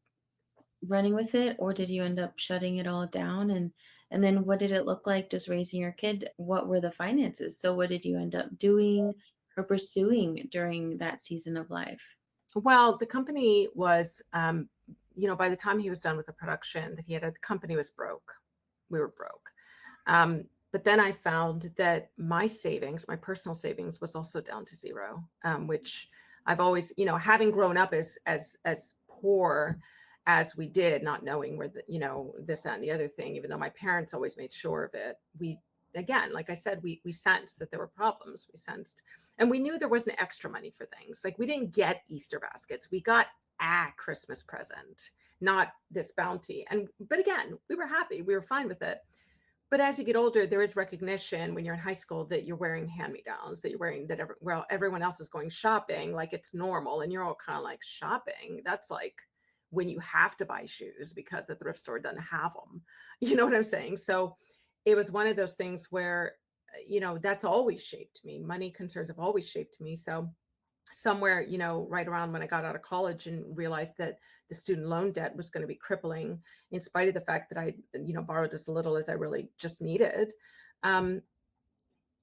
running with it, or did you end up shutting it all down? And then what did it look like just raising your kid? What were the finances? So what did you end up doing or pursuing during that season of life? Well, the company was, by the time he was done with the production that he had, the company was broke. We were broke. But then I found that my savings, my personal savings, was also down to zero, which I've always, having grown up as poor as we did, not knowing where this, that, and the other thing, even though my parents always made sure of it. Again, like I said, we sensed that there were problems. We sensed, and we knew there wasn't extra money for things. Like we didn't get Easter baskets. We got a Christmas present, not this bounty. But again, we were happy. We were fine with it. But as you get older, there is recognition when you're in high school that you're wearing hand-me-downs, that you're wearing that everyone else is going shopping like it's normal. And you're all kind of like, shopping? That's like when you have to buy shoes because the thrift store doesn't have them. You know what I'm saying? So it was one of those things where, that's always shaped me. Money concerns have always shaped me. So somewhere, right around when I got out of college and realized that the student loan debt was going to be crippling, in spite of the fact that I, borrowed as little as I really just needed. Um,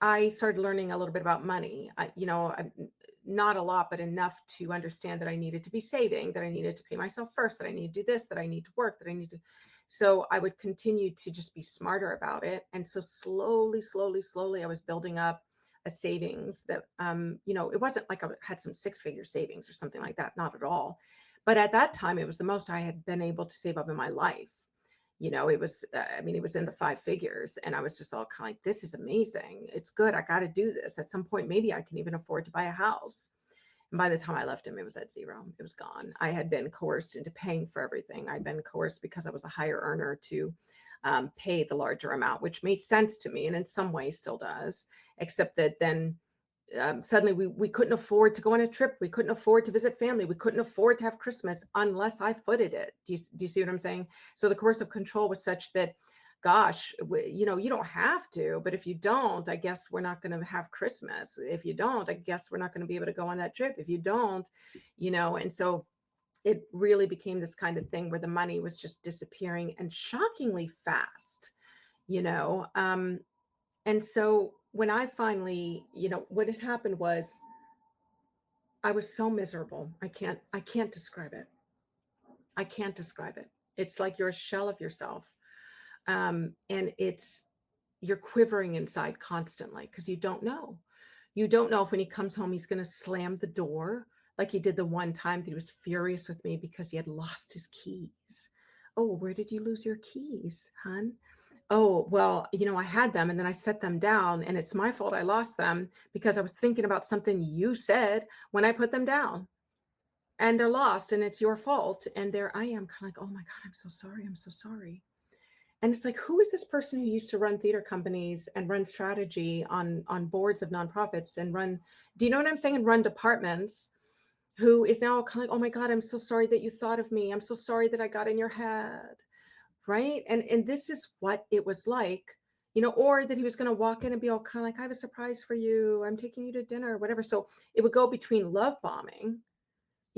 I started learning a little bit about money. Not a lot, but enough to understand that I needed to be saving, that I needed to pay myself first, that I need to do this, that I need to work, that I need to. So I would continue to just be smarter about it. And so slowly, slowly, slowly, I was building up a savings that, it wasn't like I had some six-figure savings or something like that, not at all. But at that time, it was the most I had been able to save up in my life. It was, it was in the five figures, and I was just all kind of like, this is amazing. It's good. I got to do this. At some point, maybe I can even afford to buy a house. And by the time I left him, it was at zero. It was gone. I had been coerced into paying for everything. I'd been coerced because I was the higher earner to pay the larger amount, which made sense to me, and in some ways still does, except that then suddenly we couldn't afford to go on a trip. We couldn't afford to visit family. We couldn't afford to have Christmas unless I footed it. Do you see what I'm saying? So the coercive control was such that, gosh, you don't have to, but if you don't, I guess we're not going to have Christmas. If you don't, I guess we're not going to be able to go on that trip. If you don't, and so it really became this kind of thing where the money was just disappearing and shockingly fast, you know. And so when I finally, what had happened was I was so miserable. I can't describe it. I can't describe it. It's like you're a shell of yourself. And you're quivering inside constantly because you don't know. You don't know if when he comes home, he's going to slam the door like he did the one time that he was furious with me because he had lost his keys. Oh, where did you lose your keys, hon? Oh, well, I had them and then I set them down and it's my fault I lost them because I was thinking about something you said when I put them down. And they're lost and it's your fault. And there I am, kind of like, oh my God, I'm so sorry. I'm so sorry. And it's like, who is this person who used to run theater companies and run strategy on boards of nonprofits and do you know what I'm saying? And run departments, who is now kind of like, oh my God, I'm so sorry that you thought of me. I'm so sorry that I got in your head. Right. And this is what it was like, or that he was going to walk in and be all kind of like, I have a surprise for you. I'm taking you to dinner or whatever. So it would go between love bombing.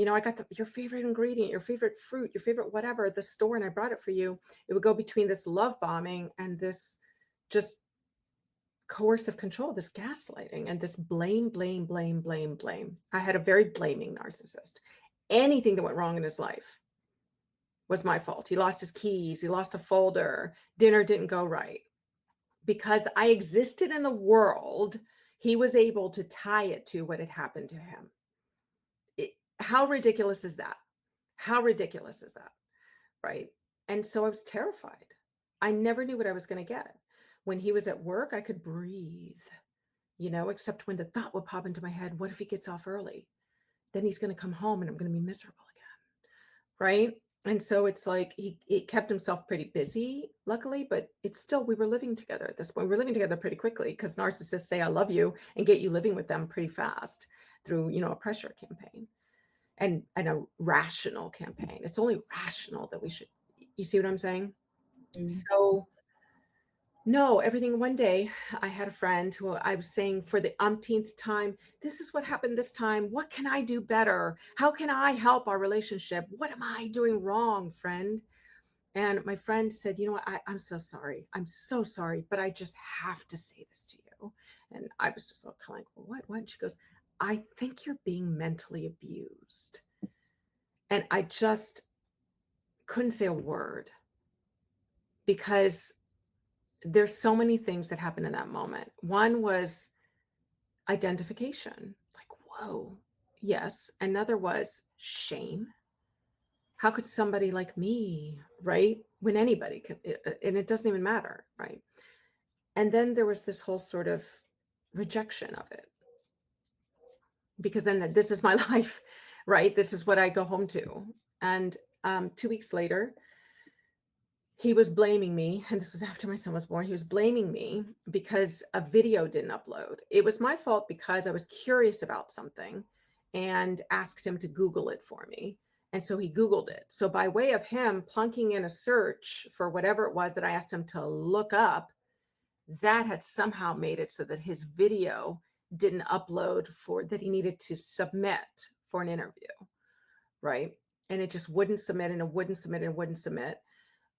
I got your favorite ingredient, your favorite fruit, your favorite whatever at the store, and I brought it for you. It would go between this love bombing and this just coercive control, this gaslighting, and this blame, blame, blame, blame, blame. I had a very blaming narcissist. Anything that went wrong in his life was my fault. He lost his keys, he lost a folder, dinner didn't go right. Because I existed in the world, he was able to tie it to what had happened to him. How ridiculous is that? How ridiculous is that? Right. And so I was terrified. I never knew what I was going to get. When he was at work, I could breathe, except when the thought would pop into my head, what if he gets off early? Then he's going to come home and I'm going to be miserable again. Right. And so it's like he kept himself pretty busy, luckily, but it's still, we were living together at this point. We were living together pretty quickly because narcissists say, I love you, and get you living with them pretty fast through, a pressure campaign. and a rational campaign. It's only rational that we should, you see what I'm saying? Mm. So, no, everything one day, I had a friend who I was saying for the umpteenth time, "This is what happened this time. What can I do better? How can I help our relationship? What am I doing wrong, friend?" And my friend said, "You know what? I'm so sorry. I'm so sorry, but I just have to say this to you." And I was just all kind of like, "Well, what?" And she goes, "I think you're being mentally abused." And I just couldn't say a word because there's so many things that happened in that moment. One was identification, like, whoa, yes. Another was shame. How could somebody like me, right? When anybody could, and it doesn't even matter, right? And then there was this whole sort of rejection of it because then this is my life, right? This is what I go home to. And 2 weeks later, he was blaming me, and this was after my son was born. He was blaming me because a video didn't upload. It was my fault because I was curious about something and asked him to Google it for me. And so he Googled it. So, by way of him plunking in a search for whatever it was that I asked him to look up, that had somehow made it so that his video didn't upload for that he needed to submit for an interview, right? And it just wouldn't submit and it wouldn't submit and it wouldn't submit.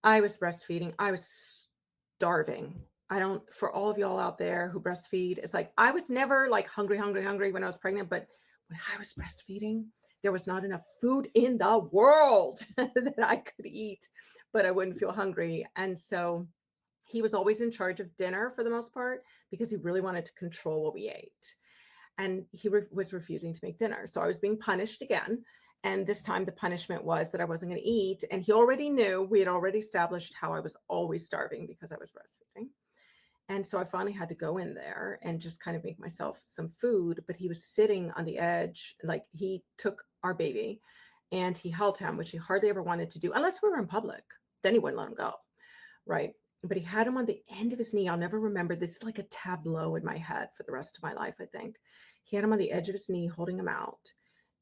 I was breastfeeding. I was starving. I don't for all of y'all out there who breastfeed, it's like I was never like hungry, hungry, hungry when I was pregnant, but when I was breastfeeding, there was not enough food in the world that I could eat, but I wouldn't feel hungry. And so he was always in charge of dinner for the most part because he really wanted to control what we ate. And he was refusing to make dinner. So I was being punished again. And this time the punishment was that I wasn't going to eat. And he already knew, we had already established how I was always starving because I was breastfeeding. And so I finally had to go in there and just kind of make myself some food. But he was sitting on the edge, like he took our baby and he held him, which he hardly ever wanted to do unless we were in public. Then he wouldn't let him go. Right. But he had him on the end of his knee. I'll never remember. This is like a tableau in my head for the rest of my life, I think. He had him on the edge of his knee, holding him out.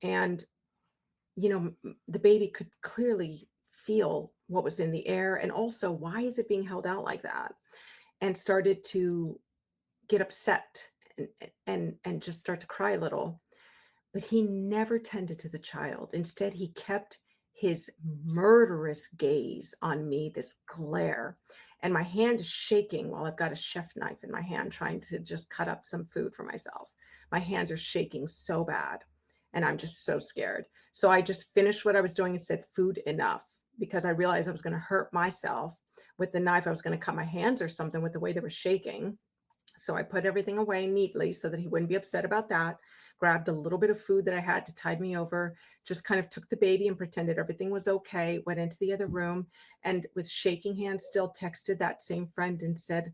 And, the baby could clearly feel what was in the air. And also, why is it being held out like that? And started to get upset and just start to cry a little. But he never tended to the child. Instead, he kept his murderous gaze on me, this glare. And my hand is shaking while I've got a chef knife in my hand, trying to just cut up some food for myself. My hands are shaking so bad. And I'm just so scared. So I just finished what I was doing and said, "Food enough," because I realized I was going to hurt myself with the knife. I was going to cut my hands or something with the way they were shaking. So I put everything away neatly so that he wouldn't be upset about that. Grabbed a little bit of food that I had to tide me over, just kind of took the baby and pretended everything was okay, went into the other room, and with shaking hands still texted that same friend and said,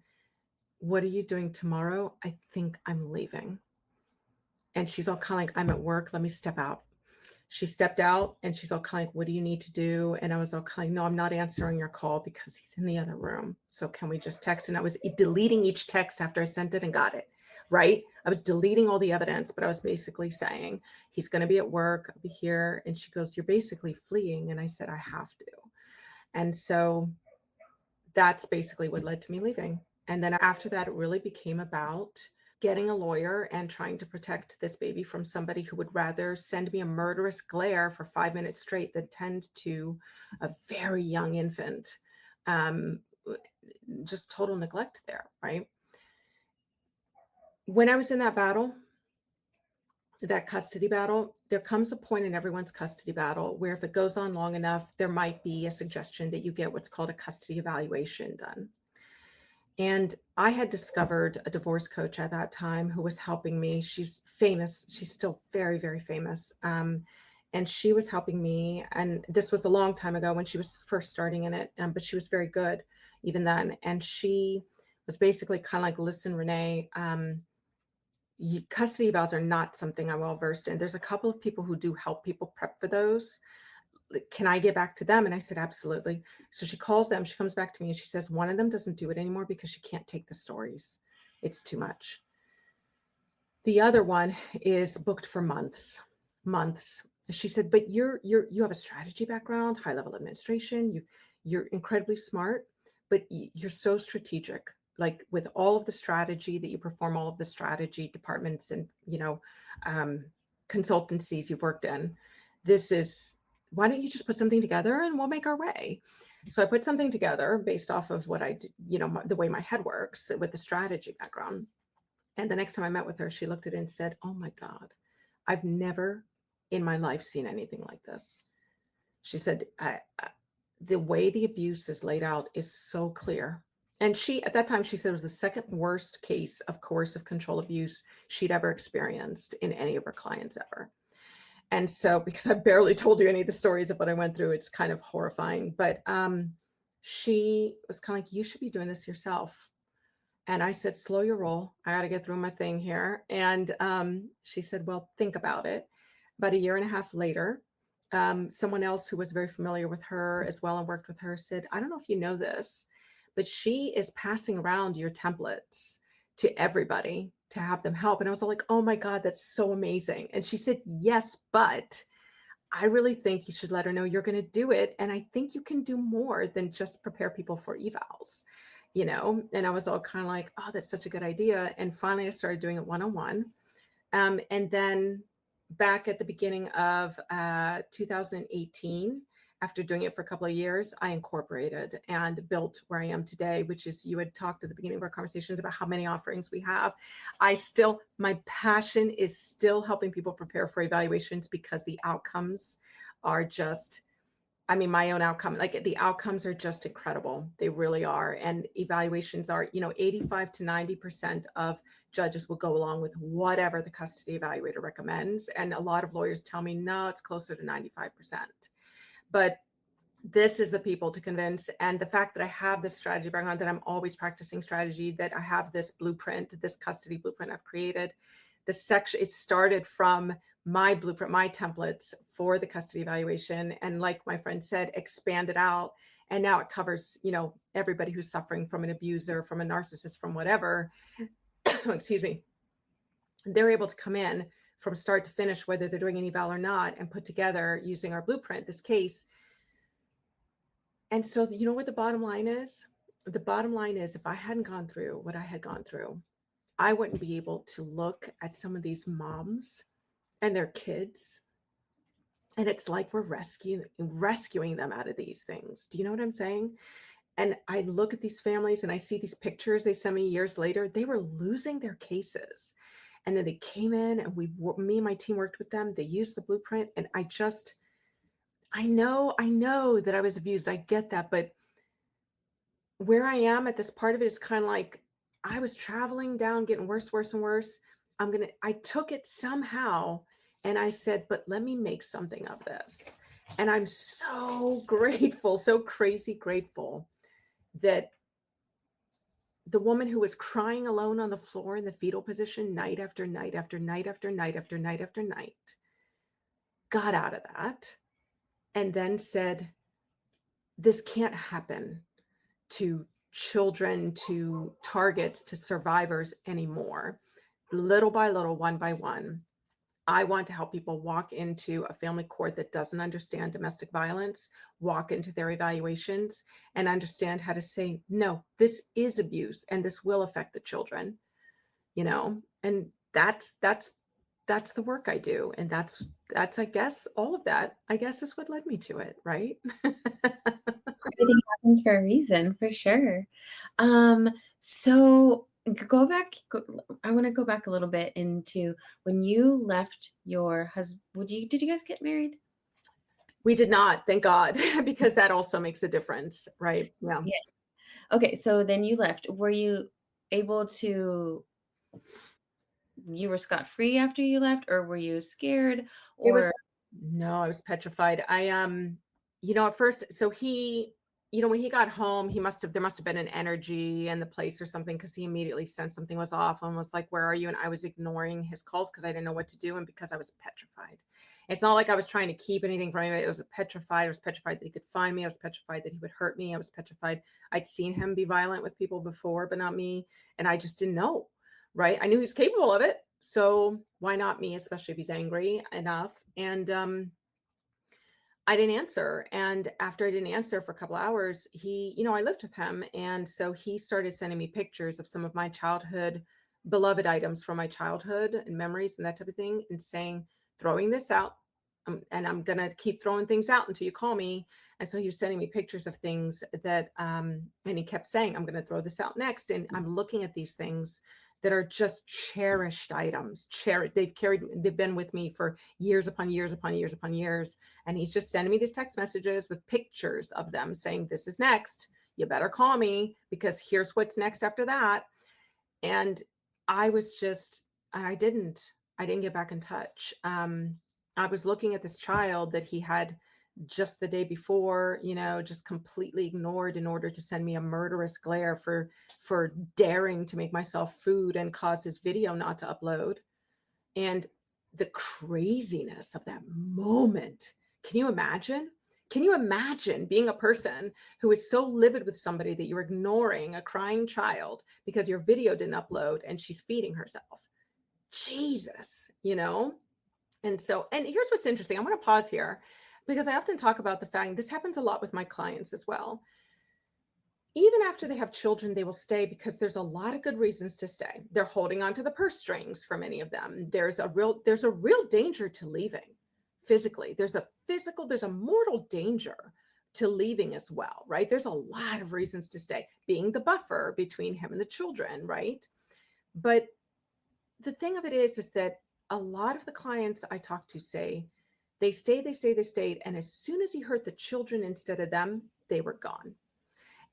"What are you doing tomorrow? I think I'm leaving." And she's all kind of like, "I'm at work. Let me step out." She stepped out and she's all kind of like, "What do you need to do?" And I was all kind of, "No, I'm not answering your call because he's in the other room. So can we just text?" And I was deleting each text after I sent it and got it, right? I was deleting all the evidence, but I was basically saying, "He's going to be at work. I'll be here." And she goes, "You're basically fleeing." And I said, "I have to." And so that's basically what led to me leaving. And then after that, it really became about getting a lawyer and trying to protect this baby from somebody who would rather send me a murderous glare for 5 minutes straight than tend to a very young infant. Um, just total neglect there, right? When I was in that battle, that custody battle, there comes a point in everyone's custody battle where if it goes on long enough, there might be a suggestion that you get what's called a custody evaluation done. And I had discovered a divorce coach at that time who was helping me. She's famous. She's still very, very famous. And she was helping me. And this was a long time ago when she was first starting in it, but she was very good even then. And she was basically kind of like, "Listen, Renee, custody evals are not something I'm well versed in. There's a couple of people who do help people prep for those. Can I get back to them?" And I said, "Absolutely." So she calls them, she comes back to me and she says, "One of them doesn't do it anymore because she can't take the stories. It's too much. The other one is booked for months, months. She said, "But you have a strategy background, high level administration. You're incredibly smart, but you're so strategic. Like with all of the strategy that you perform, all of the strategy departments and um, consultancies you've worked in. This is why don't you just put something together and we'll make our way." So I put something together based off of what I do, the way my head works with the strategy background. And the next time I met with her, she looked at it and said, "Oh my God, I've never in my life seen anything like this." She said, the way the abuse is laid out is so clear. And she, at that time, she said it was the second worst case of coercive control abuse she'd ever experienced in any of her clients ever. And so, because I barely told you any of the stories of what I went through, it's kind of horrifying. But she was kind of like, "You should be doing this yourself." And I said, "Slow your roll. I got to get through my thing here." And she said, "Well, think about it." About a year and a half later, someone else who was very familiar with her as well and worked with her said, "I don't know if you know this, but she is passing around your templates to everybody to have them help." And I was all like, "Oh my God, that's so amazing." And she said, "Yes, but I really think you should let her know you're going to do it. And I think you can do more than just prepare people for evals, you know?" And I was all kind of like, "Oh, that's such a good idea." And finally, I started doing it one on one. And then back at the beginning of 2018, after doing it for a couple of years, I incorporated and built where I am today, which is you had talked at the beginning of our conversations about how many offerings we have. My passion is still helping people prepare for evaluations because the outcomes are just, I mean, my own outcome, like the outcomes are just incredible. They really are. And evaluations are, 85 to 90% of judges will go along with whatever the custody evaluator recommends. And a lot of lawyers tell me, no, it's closer to 95%. But this is the people to convince. And the fact that I have this strategy background, that I'm always practicing strategy, that I have this blueprint, this custody blueprint I've created, it started from my blueprint, my templates for the custody evaluation. And like my friend said, expanded out. And now it covers, everybody who's suffering from an abuser, from a narcissist, from whatever, excuse me, they're able to come in from start to finish, whether they're doing an eval or not, and put together using our blueprint, this case. And so, you know what the bottom line is? The bottom line is if I hadn't gone through what I had gone through, I wouldn't be able to look at some of these moms and their kids. And it's like we're rescuing them out of these things. Do you know what I'm saying? And I look at these families and I see these pictures they sent me years later. They were losing their cases. And then they came in and me and my team worked with them. They used the blueprint. And I know that I was abused. I get that. But where I am at this part of it is kind of like I was traveling down, getting worse, worse, and worse. I took it somehow and I said, but let me make something of this. And I'm so grateful, so crazy grateful that the woman who was crying alone on the floor in the fetal position night after night after night after night after night after night got out of that and then said, this can't happen to children, to targets, to survivors anymore. Little by little, one by one, I want to help people walk into a family court that doesn't understand domestic violence, walk into their evaluations and understand how to say, no, this is abuse and this will affect the children, and that's the work I do. And that's, I guess, all of that, I guess, is what led me to it, right? Everything happens for a reason, for sure. So go back. I want to go back a little bit into when you left your husband. Did you guys get married? We did not, thank God, because that also makes a difference, right? Yeah. Yeah. Okay, so then you left. Were you able to? You were scot free after you left, or were you scared? It Or was no, I was petrified. At first, so when he got home, there must have been an energy in the place or something because he immediately sensed something was off and was like, "Where are you?" And I was ignoring his calls because I didn't know what to do and because I was petrified. It's not like I was trying to keep anything from him. It was petrified. I was petrified that he could find me. I was petrified that he would hurt me. I was petrified. I'd seen him be violent with people before, but not me. And I just didn't know. Right. I knew he was capable of it. So why not me, especially if he's angry enough? And I didn't answer. And after I didn't answer for a couple hours, I lived with him. And so he started sending me pictures of some of my childhood beloved items from my childhood and memories and that type of thing, and saying, throwing this out. And I'm going to keep throwing things out until you call me. And so he was sending me pictures of things and he kept saying, I'm going to throw this out next. And I'm looking at these things that are just cherished items. They've been with me for years upon years upon years upon years. And he's just sending me these text messages with pictures of them saying, this is next. You better call me because here's what's next after that. And I was just, I didn't get back in touch. I was looking at this child that he had just the day before, just completely ignored in order to send me a murderous glare for daring to make myself food and cause his video not to upload. And the craziness of that moment. Can you imagine? Can you imagine being a person who is so livid with somebody that you're ignoring a crying child because your video didn't upload and she's feeding herself? Jesus. And here's what's interesting. I want to pause here because I often talk about the fact this happens a lot with my clients as well. Even after they have children, they will stay because there's a lot of good reasons to stay. They're holding on to the purse strings for many of them. There's a real danger to leaving physically. There's a mortal danger to leaving as well, right? There's a lot of reasons to stay, being the buffer between him and the children, right? But the thing of it is that a lot of the clients I talk to say they stayed. And as soon as he hurt the children instead of them, they were gone.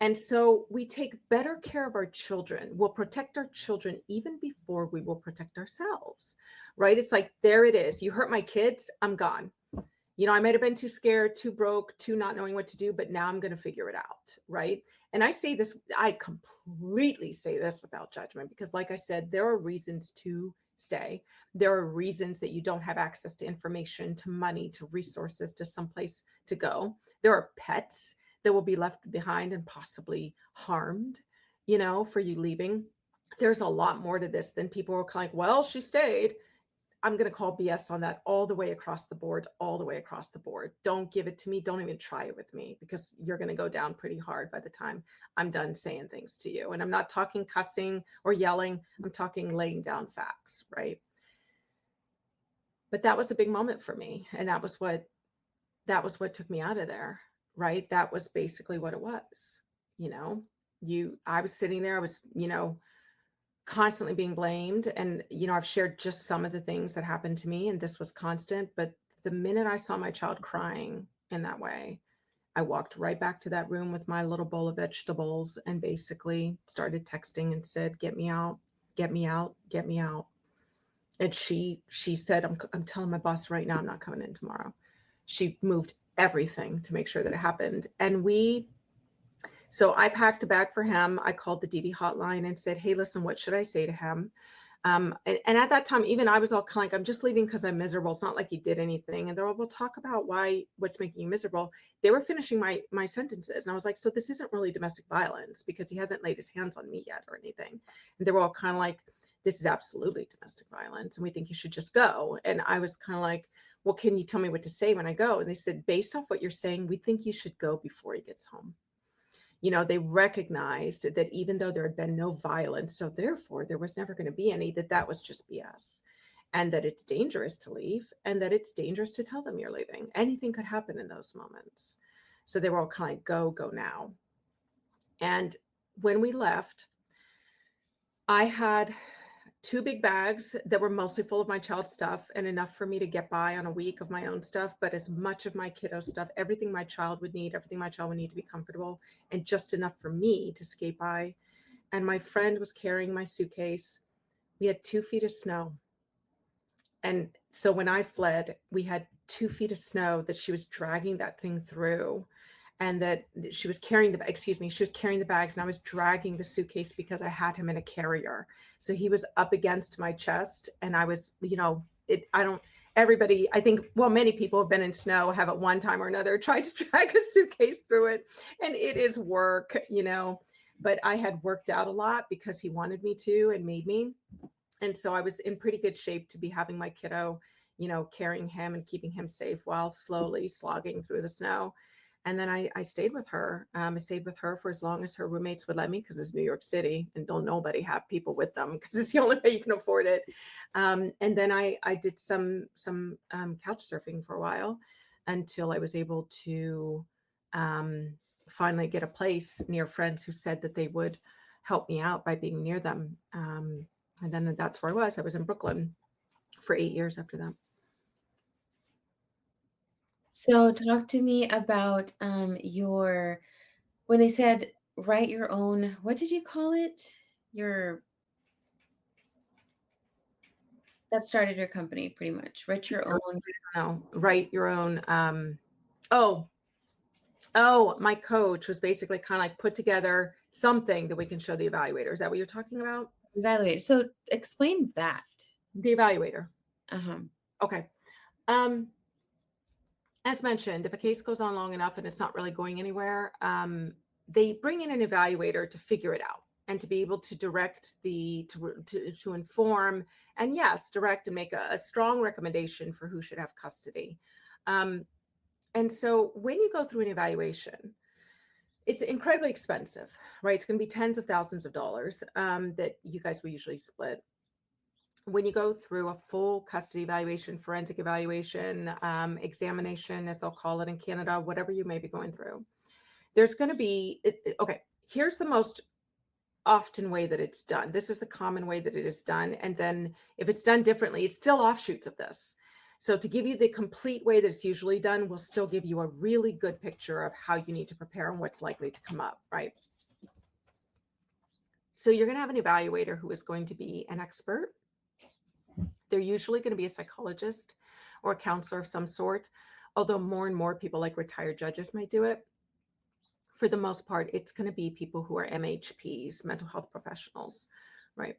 And so we take better care of our children. We'll protect our children even before we will protect ourselves, right? It's like, there it is. You hurt my kids, I'm gone. I might have been too scared, too broke, too not knowing what to do, but now I'm going to figure it out, right? And I completely say this without judgment because, like I said, there are reasons to stay. There are reasons that you don't have access to information, to money, to resources, to someplace to go. There are pets that will be left behind and possibly harmed, for you leaving. There's a lot more to this than people are like, well, she stayed. I'm going to call BS on that all the way across the board, all the way across the board. Don't give it to me. Don't even try it with me because you're going to go down pretty hard by the time I'm done saying things to you. And I'm not talking cussing or yelling. I'm talking laying down facts, right? But that was a big moment for me. And that was what took me out of there, right? That was basically what it was. I was sitting there, I was, constantly being blamed. And, I've shared just some of the things that happened to me, and this was constant. But the minute I saw my child crying in that way, I walked right back to that room with my little bowl of vegetables and basically started texting and said, get me out, get me out, get me out. And she said, I'm telling my boss right now, I'm not coming in tomorrow. She moved everything to make sure that it happened. So I packed a bag for him. I called the DV hotline and said, hey, listen, what should I say to him? And at that time, even I was all kind of like, I'm just leaving because I'm miserable. It's not like he did anything. And they're all, we'll talk about what's making you miserable. They were finishing my sentences. And I was like, so this isn't really domestic violence because he hasn't laid his hands on me yet or anything. And they were all kind of like, this is absolutely domestic violence. And we think you should just go. And I was kind of like, well, can you tell me what to say when I go? And they said, based off what you're saying, we think you should go before he gets home. They recognized that even though there had been no violence, so therefore there was never going to be any, that was just BS. And that it's dangerous to leave and that it's dangerous to tell them you're leaving. Anything could happen in those moments. So they were all kind of go now. And when we left, I had 2 big bags that were mostly full of my child's stuff and enough for me to get by on a week of my own stuff, but as much of my kiddo stuff, everything my child would need, everything my child would need to be comfortable, and just enough for me to skate by. And my friend was carrying my suitcase. We had 2 feet of snow. And so when I fled, we had 2 feet of snow that she was dragging that thing through. And that she was carrying the bags, and I was dragging the suitcase because I had him in a carrier. So he was up against my chest, and I was, many people have been in snow, have at one time or another tried to drag a suitcase through it, and it is work, but I had worked out a lot because he wanted me to and made me. And so I was in pretty good shape to be having my kiddo, carrying him and keeping him safe while slowly slogging through the snow. And then I stayed with her. I stayed with her for as long as her roommates would let me, because it's New York City and don't nobody have people with them, because it's the only way you can afford it. And then I did some couch surfing for a while until I was able to um, finally get a place near friends who said that they would help me out by being near them. And then that's where I was. I was in Brooklyn for 8 years after that. So talk to me about your when they said write your own, what did you call it? Your that started your company pretty much. Write your own. I don't know, write your own. Oh, my coach was basically kind of like put together something that we can show the evaluator. Is that what you're talking about? Evaluate. So explain that. The evaluator. Uh-huh. Okay. Um, as mentioned, if a case goes on long enough and it's not really going anywhere, they bring in an evaluator to figure it out and to be able to direct to inform, and yes, direct and make a strong recommendation for who should have custody. Um, and so when you go through an evaluation, it's incredibly expensive, right? It's going to be tens of thousands of dollars that you guys will usually split. When you go through a full custody evaluation, forensic evaluation, examination, as they'll call it in Canada, whatever you may be going through, there's going to be, okay, here's the most often way that it's done. This is the common way that it is done. And then if it's done differently, it's still offshoots of this. So to give you the complete way that it's usually done, will still give you a really good picture of how you need to prepare and what's likely to come up, right? So you're going to have an evaluator who is going to be an expert. They're usually going to be a psychologist or a counselor of some sort, although more and more people like retired judges might do it. For the most part, it's going to be people who are MHPs, mental health professionals, right?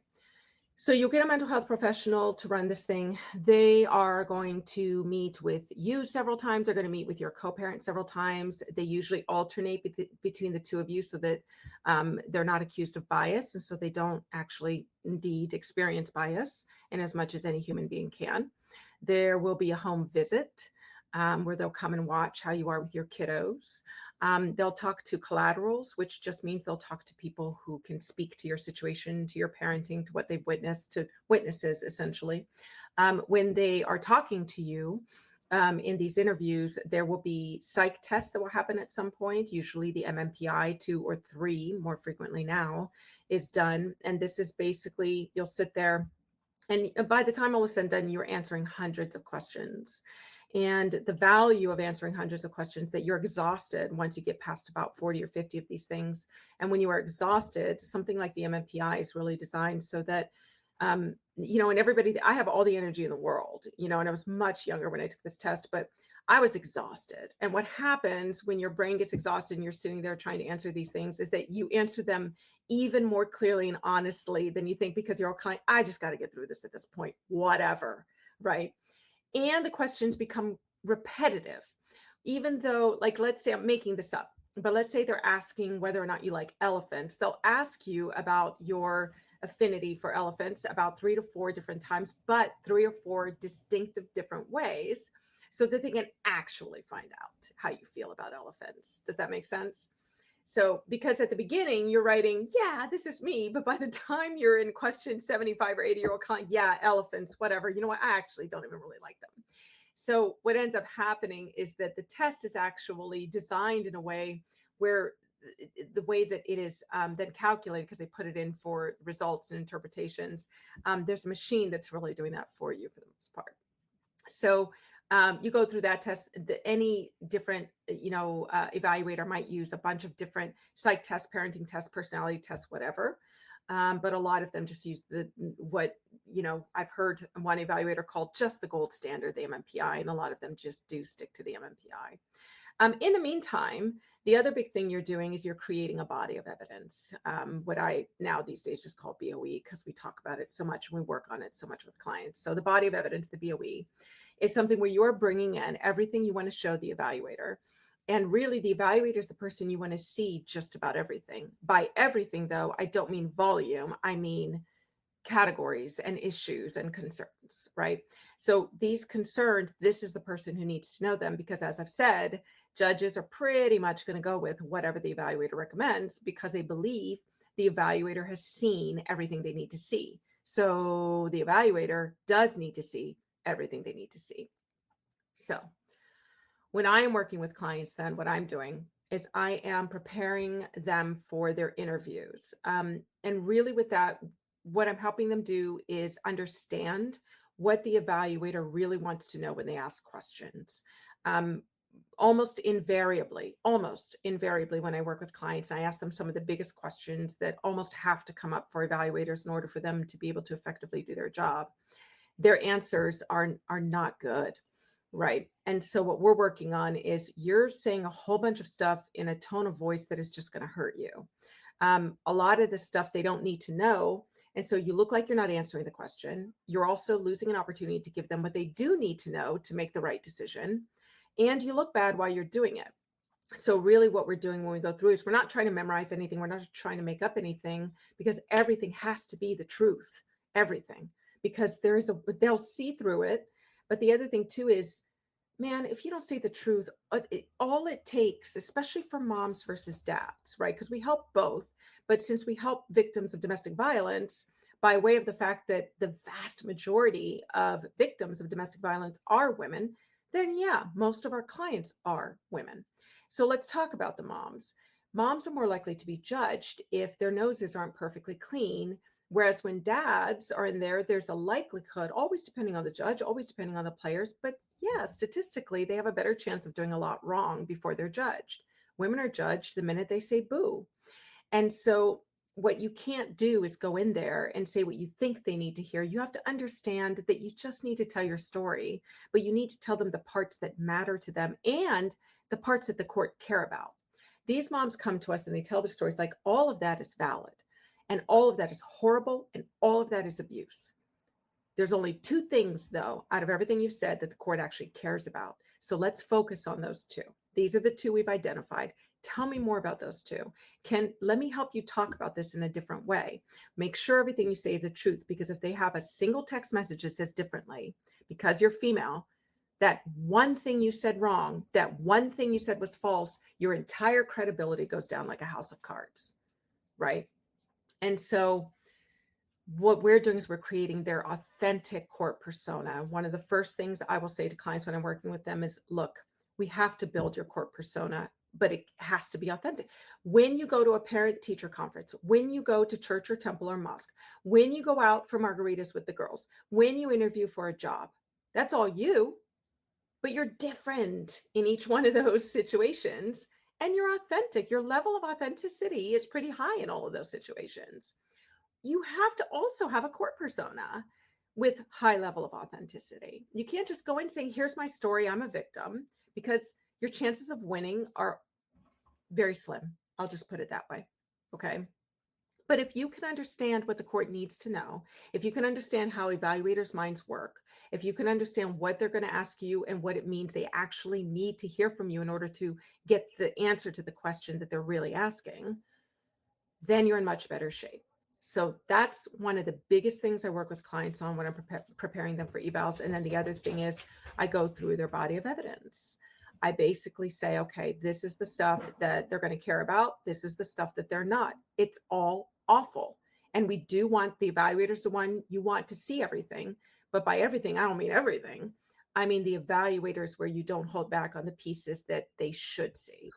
So you'll get a mental health professional to run this thing. They are going to meet with you several times. They're going to meet with your co-parent several times. They usually alternate between the two of you so that they're not accused of bias. And so they don't actually indeed experience bias in as much as any human being can. There will be a home visit where they'll come and watch how you are with your kiddos. They'll talk to collaterals, which just means they'll talk to people who can speak to your situation, to your parenting, to what they've witnessed, to witnesses, essentially. When they are talking to you in these interviews, there will be psych tests that will happen at some point. Usually the MMPI 2 or 3, more frequently now, is done. And this is basically, you'll sit there, and by the time all is said and done, you're answering hundreds of questions. And the value of answering hundreds of questions, that you're exhausted once you get past about 40 or 50 of these things. And when you are exhausted, something like the MMPI is really designed so that, and everybody, I have all the energy in the world, and I was much younger when I took this test, but I was exhausted. And what happens when your brain gets exhausted and you're sitting there trying to answer these things is that you answer them even more clearly and honestly than you think, because you're all kind of, I just got to get through this at this point, whatever, right? And the questions become repetitive, even though, like, let's say I'm making this up, but let's say they're asking whether or not you like elephants. They'll ask you about your affinity for elephants about 3 to 4 different times, but 3 or 4 distinctive different ways, so that they can actually find out how you feel about elephants. Does that make sense? So, because at the beginning you're writing, yeah, this is me. But by the time you're in question 75 or 80, you're all yeah, elephants, whatever. You know what? I actually don't even really like them. So what ends up happening is that the test is actually designed in a way where the way that it is then calculated, because they put it in for results and interpretations, there's a machine that's really doing that for you for the most part. So you go through that test. Any different, evaluator might use a bunch of different psych tests, parenting tests, personality tests, whatever. But a lot of them just use what I've heard one evaluator called just the gold standard, the MMPI, and a lot of them just do stick to the MMPI. In the meantime, the other big thing you're doing is you're creating a body of evidence, what I now these days just call BOE, because we talk about it so much and we work on it so much with clients. So the body of evidence, the BOE, is something where you're bringing in everything you want to show the evaluator. And really, the evaluator is the person you want to see just about everything. By everything, though, I don't mean volume. I mean categories and issues and concerns, right? So these concerns, this is the person who needs to know them because, as I've said, judges are pretty much going to go with whatever the evaluator recommends because they believe the evaluator has seen everything they need to see. So the evaluator does need to see everything they need to see. So when I am working with clients, then what I'm doing is I am preparing them for their interviews. And really, with that, what I'm helping them do is understand what the evaluator really wants to know when they ask questions. Um, almost invariably, when I work with clients, I ask them some of the biggest questions that almost have to come up for evaluators in order for them to be able to effectively do their job. Their answers are not good. Right. And so what we're working on is you're saying a whole bunch of stuff in a tone of voice that is just going to hurt you. A lot of this stuff they don't need to know. And so you look like you're not answering the question. You're also losing an opportunity to give them what they do need to know to make the right decision. And you look bad while you're doing it. So really what we're doing when we go through is we're not trying to memorize anything. We're not trying to make up anything because everything has to be the truth. Everything. Because they'll see through it. But the other thing too is, man, if you don't say the truth, all it takes, especially for moms versus dads, right? Because we help both. But since we help victims of domestic violence, by way of the fact that the vast majority of victims of domestic violence are women, then yeah, most of our clients are women. So let's talk about the moms. Moms are more likely to be judged if their noses aren't perfectly clean. Whereas when dads are in there, there's a likelihood, always depending on the judge, always depending on the players, but yeah, statistically, they have a better chance of doing a lot wrong before they're judged. Women are judged the minute they say boo. And so, what you can't do is go in there and say what you think they need to hear. You have to understand that you just need to tell your story, but you need to tell them the parts that matter to them and the parts that the court care about. These moms come to us and they tell the stories like all of that is valid and all of that is horrible and all of that is abuse. There's only two things, though, out of everything you've said that the court actually cares about. So let's focus on those two. These are the two we've identified. Tell me more about those two. Let me help you talk about this in a different way. Make sure everything you say is the truth, because if they have a single text message that says differently, because you're female, that one thing you said wrong, that one thing you said was false, your entire credibility goes down like a house of cards, right? And so what we're doing is we're creating their authentic court persona. One of the first things I will say to clients when I'm working with them is, look, we have to build your court persona, but it has to be authentic. When you go to a parent teacher conference, when you go to church or temple or mosque, when you go out for margaritas with the girls, when you interview for a job, that's all you, but you're different in each one of those situations. And you're authentic. Your level of authenticity is pretty high in all of those situations. You have to also have a court persona with high level of authenticity. You can't just go in saying, here's my story, I'm a victim, because your chances of winning are very slim. I'll just put it that way. Okay. But if you can understand what the court needs to know, if you can understand how evaluators' minds work, if you can understand what they're going to ask you and what it means they actually need to hear from you in order to get the answer to the question that they're really asking, then you're in much better shape. So that's one of the biggest things I work with clients on when I'm preparing them for evals. And then the other thing is I go through their body of evidence. I basically say, okay, this is the stuff that they're going to care about. This is the stuff that they're not. It's all awful. And we do want the evaluators, the one you want to see everything. But by everything, I don't mean everything. I mean the evaluators where you don't hold back on the pieces that they should see,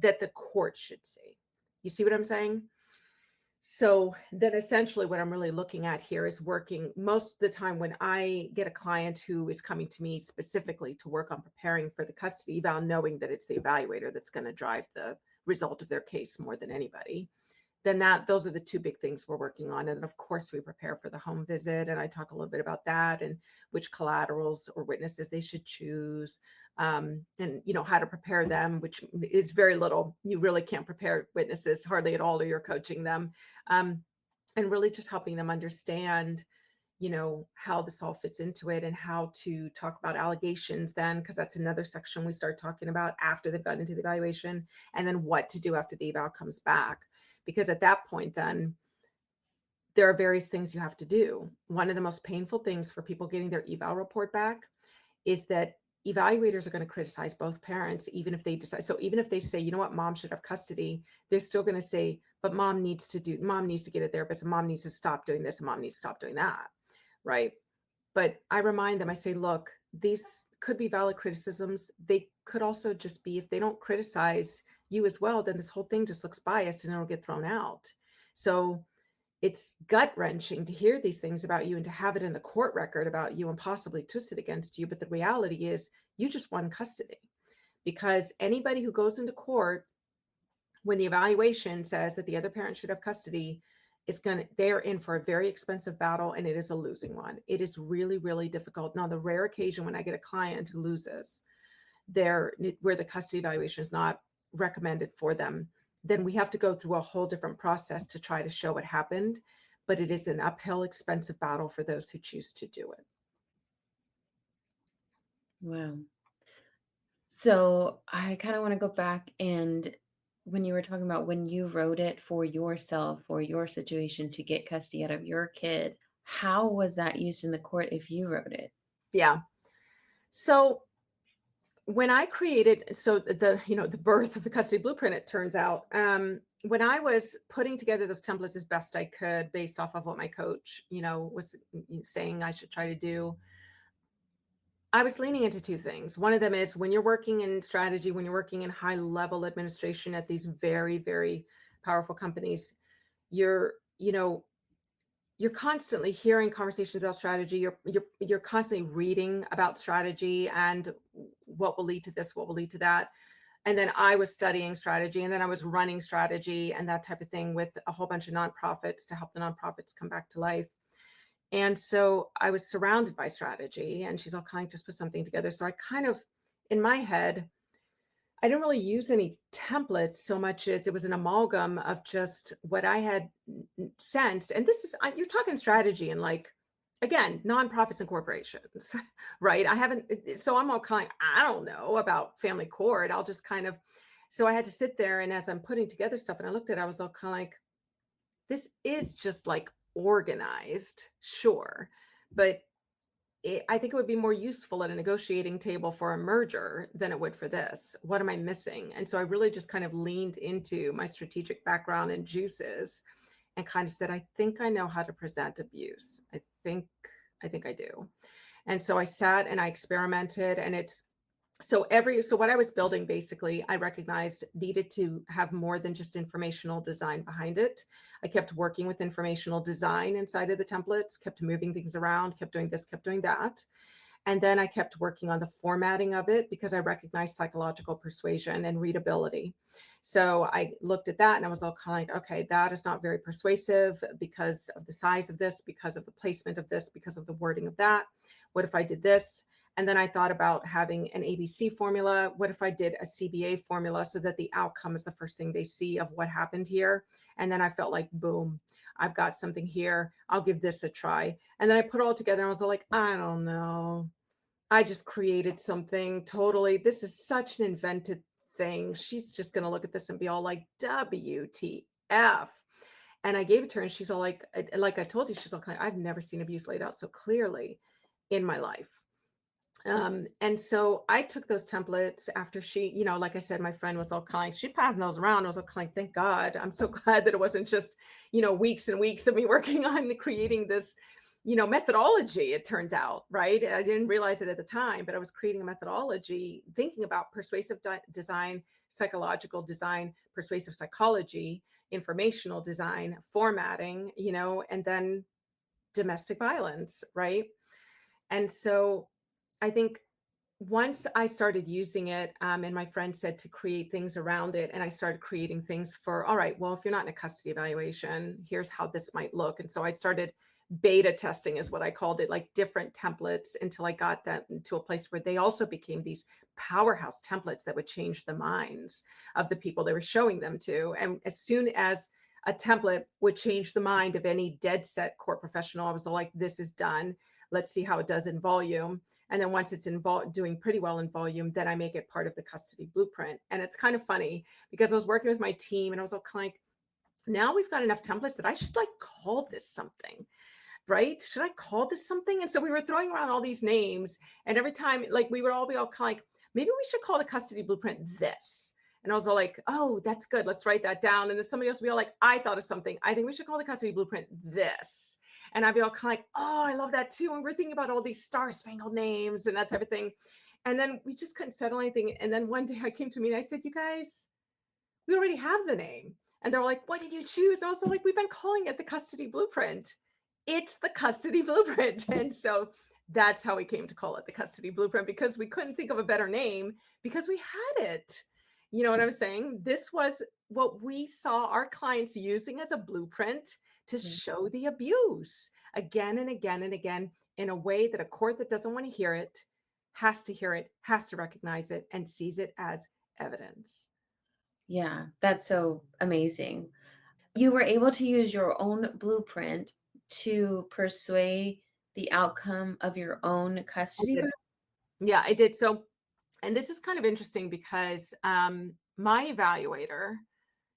that the court should see. You see what I'm saying? So then essentially what I'm really looking at here is working most of the time when I get a client who is coming to me specifically to work on preparing for the custody eval, knowing that it's the evaluator that's going to drive the result of their case more than anybody. Then those are the two big things we're working on. And of course, we prepare for the home visit. And I talk a little bit about that and which collaterals or witnesses they should choose, and how to prepare them, which is very little. You really can't prepare witnesses hardly at all, or you're coaching them, and really just helping them understand how this all fits into it and how to talk about allegations then, because that's another section we start talking about after they've gotten into the evaluation, and then what to do after the eval comes back. Because at that point, then there are various things you have to do. One of the most painful things for people getting their eval report back is that evaluators are going to criticize both parents, even if they decide. So even if they say, you know what, mom should have custody, they're still going to say, but mom needs to get a therapist, and mom needs to stop doing this, and mom needs to stop doing that. Right. But I remind them, I say, look, these could be valid criticisms. They could also just be, if they don't criticize you as well, then this whole thing just looks biased and it'll get thrown out. So it's gut wrenching to hear these things about you and to have it in the court record about you and possibly twist it against you. But the reality is, you just won custody, because anybody who goes into court when the evaluation says that the other parent should have custody they're in for a very expensive battle, and it is a losing one. It is really, really difficult. Now, the rare occasion when I get a client who loses where the custody evaluation is not recommended for them, then we have to go through a whole different process to try to show what happened. But it is an uphill, expensive battle for those who choose to do it. Wow. So I kind of want to go back, and when you were talking about when you wrote it for yourself or your situation to get custody out of your kid, how was that used in the court if you wrote it? Yeah. So when I created, the birth of the custody blueprint, it turns out, when I was putting together those templates as best I could based off of what my coach, was saying I should try to do, I was leaning into two things. One of them is, when you're working in strategy, when you're working in high level administration at these very, very powerful companies, you're, you know, you're constantly hearing conversations about strategy. You're constantly reading about strategy and what will lead to this, what will lead to that. And then I was studying strategy, and then I was running strategy and that type of thing with a whole bunch of nonprofits to help the nonprofits come back to life. And so I was surrounded by strategy, and she's all kind of just put something together. So I kind of, in my head, I didn't really use any templates so much as it was an amalgam of just what I had sensed. And this is, you're talking strategy and, like, again, nonprofits and corporations, right? I haven't, so I'm all kind of, I don't know about family court. I'll just kind of, so I had to sit there, and as I'm putting together stuff and I looked at it, I was all kind of like, this is just like organized, sure. But I think it would be more useful at a negotiating table for a merger than it would for this. What am I missing? And so I really just kind of leaned into my strategic background and juices and kind of said, I think I know how to present abuse. I think I do. And so I sat and I experimented, and so what I was building, basically, I recognized needed to have more than just informational design behind it. I kept working with informational design inside of the templates, kept moving things around, kept doing this, kept doing that. And then I kept working on the formatting of it, because I recognized psychological persuasion and readability. So I looked at that and I was all kind of like, okay, that is not very persuasive because of the size of this, because of the placement of this, because of the wording of that. What if I did this? And then I thought about having an ABC formula. What if I did a CBA formula, so that the outcome is the first thing they see of what happened here? And then I felt like, boom, I've got something here. I'll give this a try. And then I put it all together, and I was like, I don't know. I just created something totally. This is such an invented thing. She's just going to look at this and be all like, WTF. And I gave it to her, and she's all like I told you, she's all kind of, I've never seen abuse laid out so clearly in my life. And so I took those templates after she, like I said, my friend was all kind, she passing those around. I was all kind, thank God. I'm so glad that it wasn't just, weeks and weeks of me working on creating this, methodology, it turns out, right? I didn't realize it at the time, but I was creating a methodology, thinking about persuasive design, psychological design, persuasive psychology, informational design, formatting, and then domestic violence, right? And so I think once I started using it, and my friend said to create things around it, and I started creating things for, all right, well, if you're not in a custody evaluation, here's how this might look. And so I started beta testing, is what I called it, like different templates, until I got them to a place where they also became these powerhouse templates that would change the minds of the people they were showing them to. And as soon as a template would change the mind of any dead set court professional, I was like, this is done. Let's see how it does in volume. And then once it's doing pretty well in volume, then I make it part of the custody blueprint. And it's kind of funny, because I was working with my team, and I was all kind of like, Now we've got enough templates that I should like call this something, right? Should I call this something? And so we were throwing around all these names, and every time, like, we would all be all kind of like, maybe we should call the custody blueprint this. And I was all like, oh, that's good. Let's write that down. And then somebody else would be all like, I thought of something. I think we should call the custody blueprint this. And I'd be all kind of like, oh, I love that too. And we're thinking about all these star-spangled names and that type of thing. And then we just couldn't settle anything. And then one day I came to a meeting, I said, you guys, we already have the name. And they're like, what did you choose? And I was like, we've been calling it the custody blueprint. It's the custody blueprint. And so that's how we came to call it the custody blueprint, because we couldn't think of a better name because we had it. You know what I'm saying? This was what we saw our clients using as a blueprint to Mhm. show the abuse again and again and again, in a way that a court that doesn't want to hear it hear it, has to recognize it, and sees it as evidence. Yeah, that's so amazing. You were able to use your own blueprint to persuade the outcome of your own I custody did. battle? Yeah, I did. So, and this is kind of interesting because my evaluator,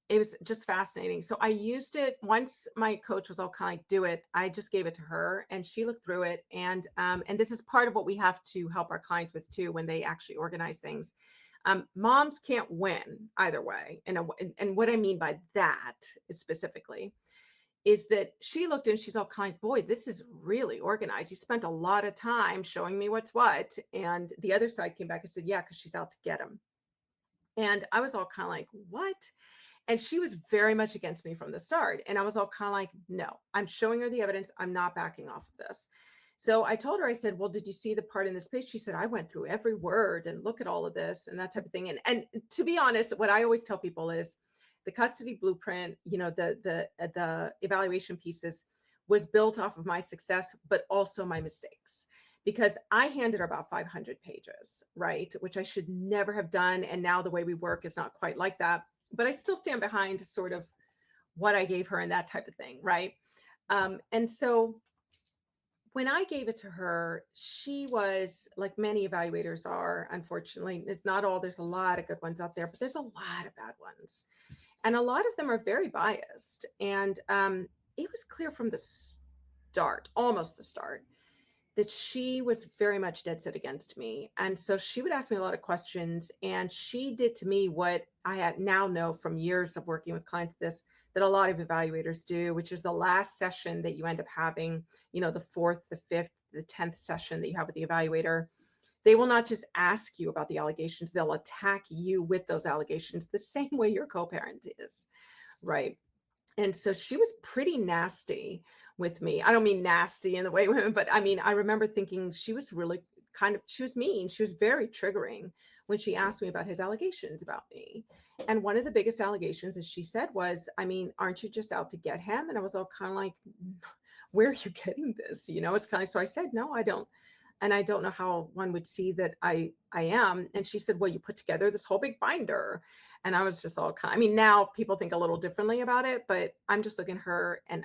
it was just fascinating. So I used it once my coach was all kind of like, do it. I just gave it to her and she looked through it. And this is part of what we have to help our clients with too when they actually organize things. Moms can't win either way. And what I mean by that is specifically is that she looked and she's all kind of, boy, this is really organized. You spent a lot of time showing me what's what. And the other side came back and said, yeah, because she's out to get him. And I was all kind of like, what? And she was very much against me from the start. And I was all kind of like, no, I'm showing her the evidence. I'm not backing off of this. So I told her, I said, well, did you see the part in this page? She said, I went through every word and look at all of this and that type of thing. And to be honest, what I always tell people is the custody blueprint, you know, the evaluation pieces was built off of my success, but also my mistakes, because I handed her about 500 pages, right? Which I should never have done. And now the way we work is not quite like that, but I still stand behind sort of what I gave her and that type of thing, right? And so when I gave it to her, she was like many evaluators are, unfortunately. It's not all, there's a lot of good ones out there, but there's a lot of bad ones. And a lot of them are very biased. And it was clear from the start, almost the start, that she was very much dead set against me. And so she would ask me a lot of questions. And she did to me what I had now know from years of working with clients this, that a lot of evaluators do, which is the last session that you end up having, you know, the fourth, the fifth, the 10th session that you have with the evaluator. They will not just ask you about the allegations, they'll attack you with those allegations the same way your co-parent is, right? And so she was pretty nasty with me. I don't mean nasty in the way women, but I mean, I remember thinking she was really she was mean. She was very triggering when she asked me about his allegations about me. And one of the biggest allegations, as she said, was, I mean, aren't you just out to get him? And I was all kind of like, where are you getting this? You know, it's kind of, so I said, no, I don't. And I don't know how one would see that I am. And she said, well, you put together this whole big binder. And I was just all kind, I mean, now people think a little differently about it, but I'm just looking at her and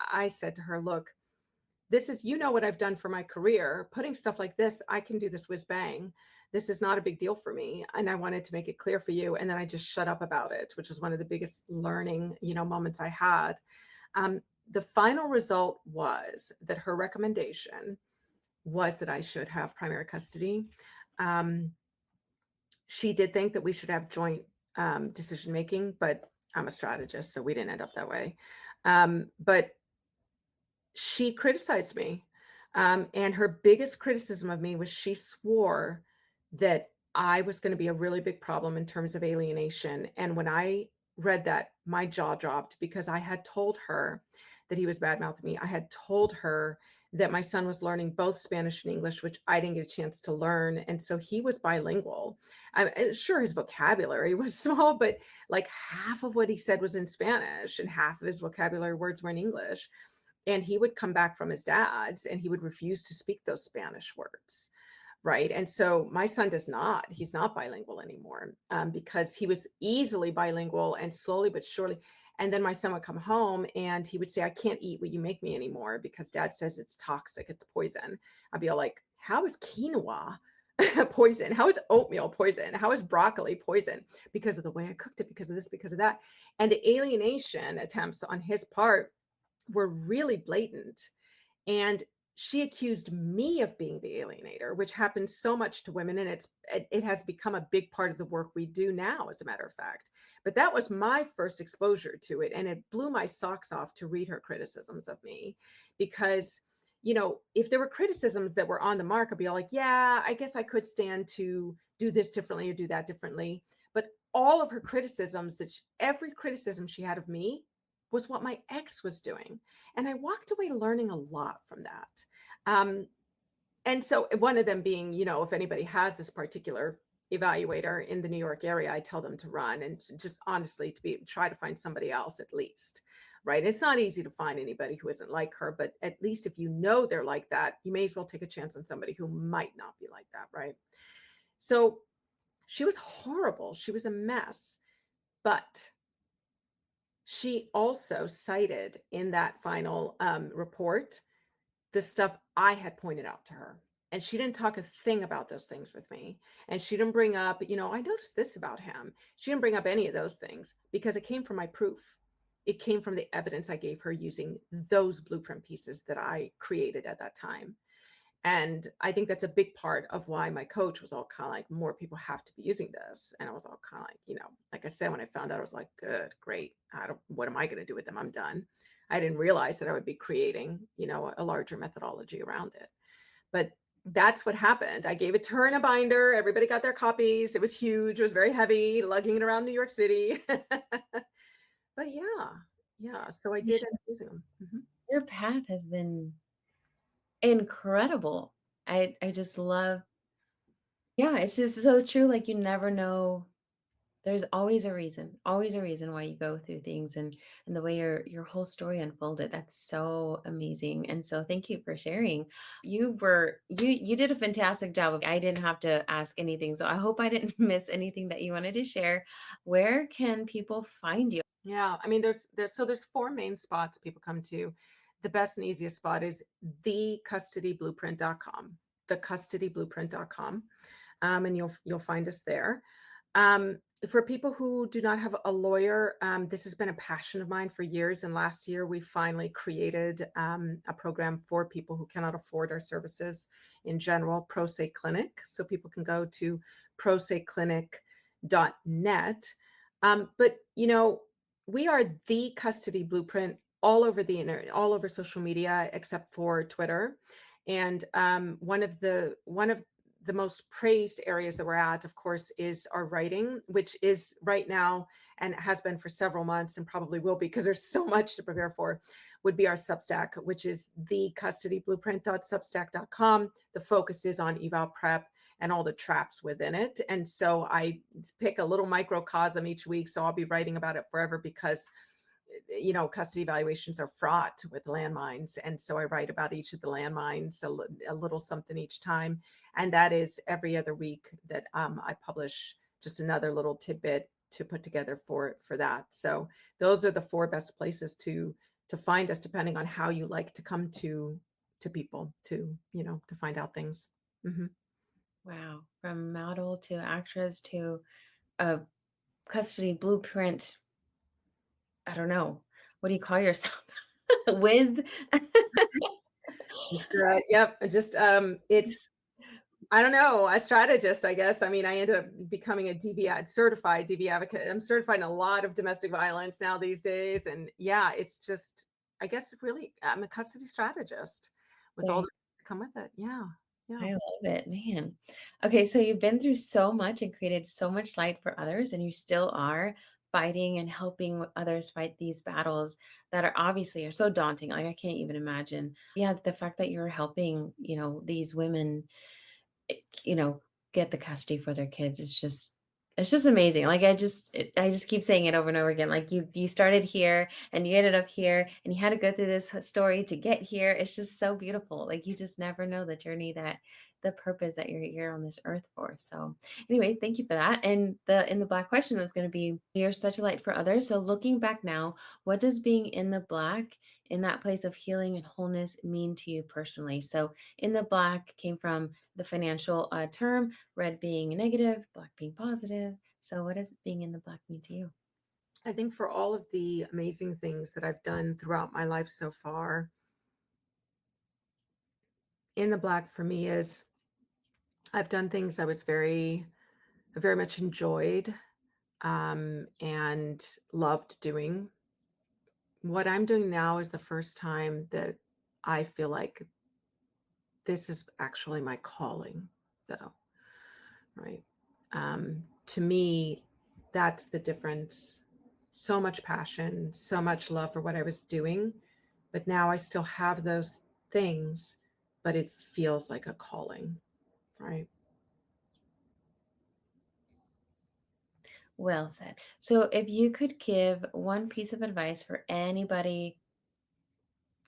I said to her, look, this is, you know, what I've done for my career, putting stuff like this, I can do this whiz bang. This is not a big deal for me. And I wanted to make it clear for you. And then I just shut up about it, which was one of the biggest learning, you know, moments I had. The final result was that her recommendation was that I should have primary custody. Um, she did think that we should have joint decision making, but I'm a strategist, so we didn't end up that way. But she criticized me. And her biggest criticism of me was she swore that I was going to be a really big problem in terms of alienation. And when I read that, my jaw dropped because I had told her that he was bad mouthing me. I had told her that my son was learning both Spanish and English, which I didn't get a chance to learn. And so he was bilingual. Sure, his vocabulary was small, but like half of what he said was in Spanish and half of his vocabulary words were in English. And he would come back from his dad's and he would refuse to speak those Spanish words. Right. And so my son he's not bilingual anymore because he was easily bilingual and slowly but surely. And then my son would come home and he would say, I can't eat what you make me anymore because dad says it's toxic, it's poison. I'd be all like, how is quinoa poison? How is oatmeal poison? How is broccoli poison? Because of the way I cooked it, because of this, because of that. And the alienation attempts on his part were really blatant. And she accused me of being the alienator, which happens so much to women, and it has become a big part of the work we do now, as a matter of fact. But that was my first exposure to it, and it blew my socks off to read her criticisms of me, because if there were criticisms that were on the mark, I'd be all like, yeah, I guess I could stand to do this differently or do that differently. But all of her criticisms, every criticism she had of me was what my ex was doing. And I walked away learning a lot from that. Um, and so one of them being, if anybody has this particular evaluator in the New York area, I tell them to run and just honestly try to find somebody else at least. Right. It's not easy to find anybody who isn't like her, but at least if you know they're like that, you may as well take a chance on somebody who might not be like that. Right. So she was horrible. She was a mess. But she also cited in that final report the stuff I had pointed out to her. And she didn't talk a thing about those things with me. And she didn't bring up, I noticed this about him. She didn't bring up any of those things because it came from my proof. It came from the evidence I gave her using those blueprint pieces that I created at that time. And I think that's a big part of why my coach was all kind of like, more people have to be using this. And I was all kind of like, like I said, when I found out, I was like, good, great. What am I going to do with them? I'm done. I didn't realize that I would be creating, a larger methodology around it. But that's what happened. I gave it to her in a binder. Everybody got their copies. It was huge. It was very heavy, lugging it around New York City. But yeah. So I did end up using them. Mhm. Your path has been incredible. I just love, yeah, it's just so true. Like you never know. There's always a reason why you go through things, and the way your whole story unfolded. That's so amazing. And so thank you for sharing. You did a fantastic job of, I didn't have to ask anything. So I hope I didn't miss anything that you wanted to share. Where can people find you? Yeah, I mean, there's four main spots people come to. The best and easiest spot is thecustodyblueprint.com, thecustodyblueprint.com, and you'll find us there. For people who do not have a lawyer, this has been a passion of mine for years. And last year, we finally created a program for people who cannot afford our services in general, Pro Se Clinic. So people can go to proseclinic.net. But we are the custody blueprint all over the internet, all over social media, except for Twitter. And one of the most praised areas that we're at, of course, is our writing, which is right now and has been for several months and probably will be because there's so much to prepare for, would be our Substack, which is thecustodyblueprint.substack.com. The focus is on eval prep and all the traps within it. And so I pick a little microcosm each week. So I'll be writing about it forever because custody evaluations are fraught with landmines. And so I write about each of the landmines, a little something each time. And that is every other week that I publish just another little tidbit to put together for that. So those are the four best places to find us, depending on how you like to come to people to find out things. Mhm. Wow, from model to actress to a custody blueprint. I don't know. What do you call yourself? Whiz? Yep. It's I don't know, a strategist, I guess. I mean, I ended up becoming a certified DV advocate. I'm certified in a lot of domestic violence now these days. And yeah, it's just, I guess really, I'm a custody strategist with all There the things that come with it. Yeah. Yeah. I love it, man. Okay, so you've been through so much and created so much light for others, and you still are fighting and helping others fight these battles that are so daunting. Like I can't even imagine. Yeah, the fact that you're helping, these women, you know, get the custody for their kids is it's just amazing. Like I just keep saying it over and over again. Like you started here and you ended up here and you had to go through this story to get here. It's just so beautiful. Like you just never know the journey, that the purpose that you're here on this earth for. So anyway, thank you for that. And the black question was going to be, you're such a light for others. So looking back now, what does being in the black in that place of healing and wholeness mean to you personally? So, in the black came from the financial term, red being negative, black being positive. So, what does being in the black mean to you? I think for all of the amazing things that I've done throughout my life so far, in the black for me is I've done things I was very much enjoyed and loved doing. What I'm doing now is the first time that I feel like this is actually my calling, though, right? To me, that's the difference. So much passion, so much love for what I was doing, but now I still have those things, but it feels like a calling, right? Well said. So, if you could give one piece of advice for anybody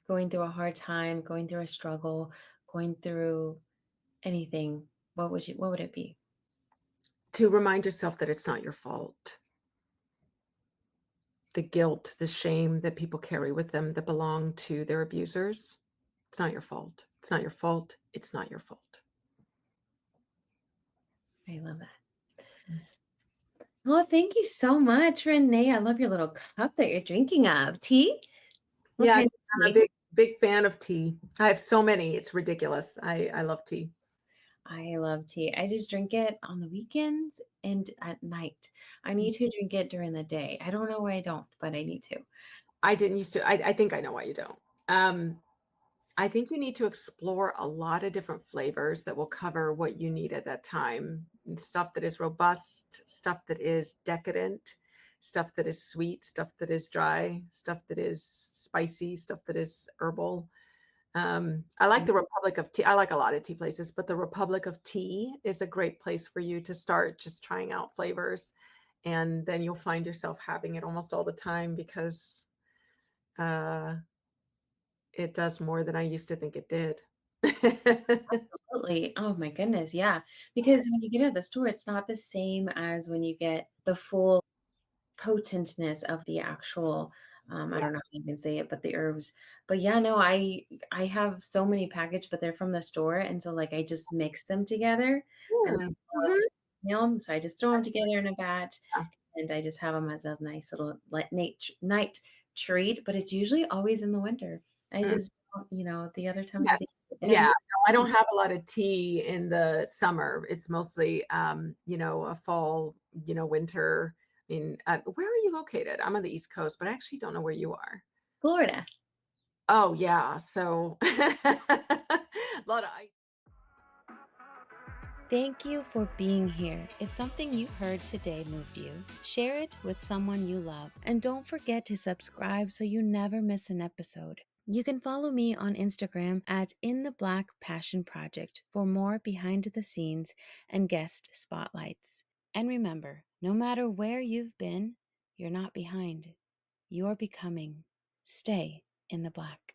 going through a hard time, going through a struggle, going through anything, what would it be? To remind yourself that it's not your fault. The guilt, the shame that people carry with them that belong to their abusers, it's not your fault. It's not your fault. It's not your fault. I love that. Well, thank you so much, Renee. I love your little cup that you're drinking of. Tea? What Yeah, kind of I'm a tea? big fan of tea. I have so many, it's ridiculous. I love tea. I love tea. I just drink it on the weekends and at night. I need to drink it during the day. I don't know why I don't, but I need to. I didn't used to I think I know why you don't. Um, I think you need to explore a lot of different flavors that will cover what you need at that time. Stuff that is robust, stuff that is decadent, stuff that is sweet, stuff that is dry, stuff that is spicy, stuff that is herbal. I like the Republic of Tea. I like a lot of tea places, but the Republic of Tea is a great place for you to start just trying out flavors. And then you'll find yourself having it almost all the time because uh, it does more than I used to think it did. Absolutely. Oh my goodness, yeah. Because when you get it at the store, it's not the same as when you get the full potentness of the actual, I Yeah. don't know how you can say it, but the herbs. But yeah, no, I have so many packaged, but they're from the store, and so, like, I just mix them together, and Mm, I love mhm. to meal 'em, so I just throw them together in a batch, Yeah. and I just have them as a nice little, like, night treat, but it's usually always in the winter. I Mm, just don't, the other times of yes. the year, and I Yeah. need No, I don't have a lot of tea in the summer. It's mostly, a fall, winter. I mean, where are you located? I'm on the East Coast, but I actually don't know where you are. Florida. Oh, yeah. So a lot of ice. Thank you for being here. If something you heard today moved you, share it with someone you love. And don't forget to subscribe so you never miss an episode. You can follow me on Instagram at In the Black Passion Project for more behind the scenes and guest spotlights. And remember, no matter where you've been, you're not behind. You're becoming. Stay in the black.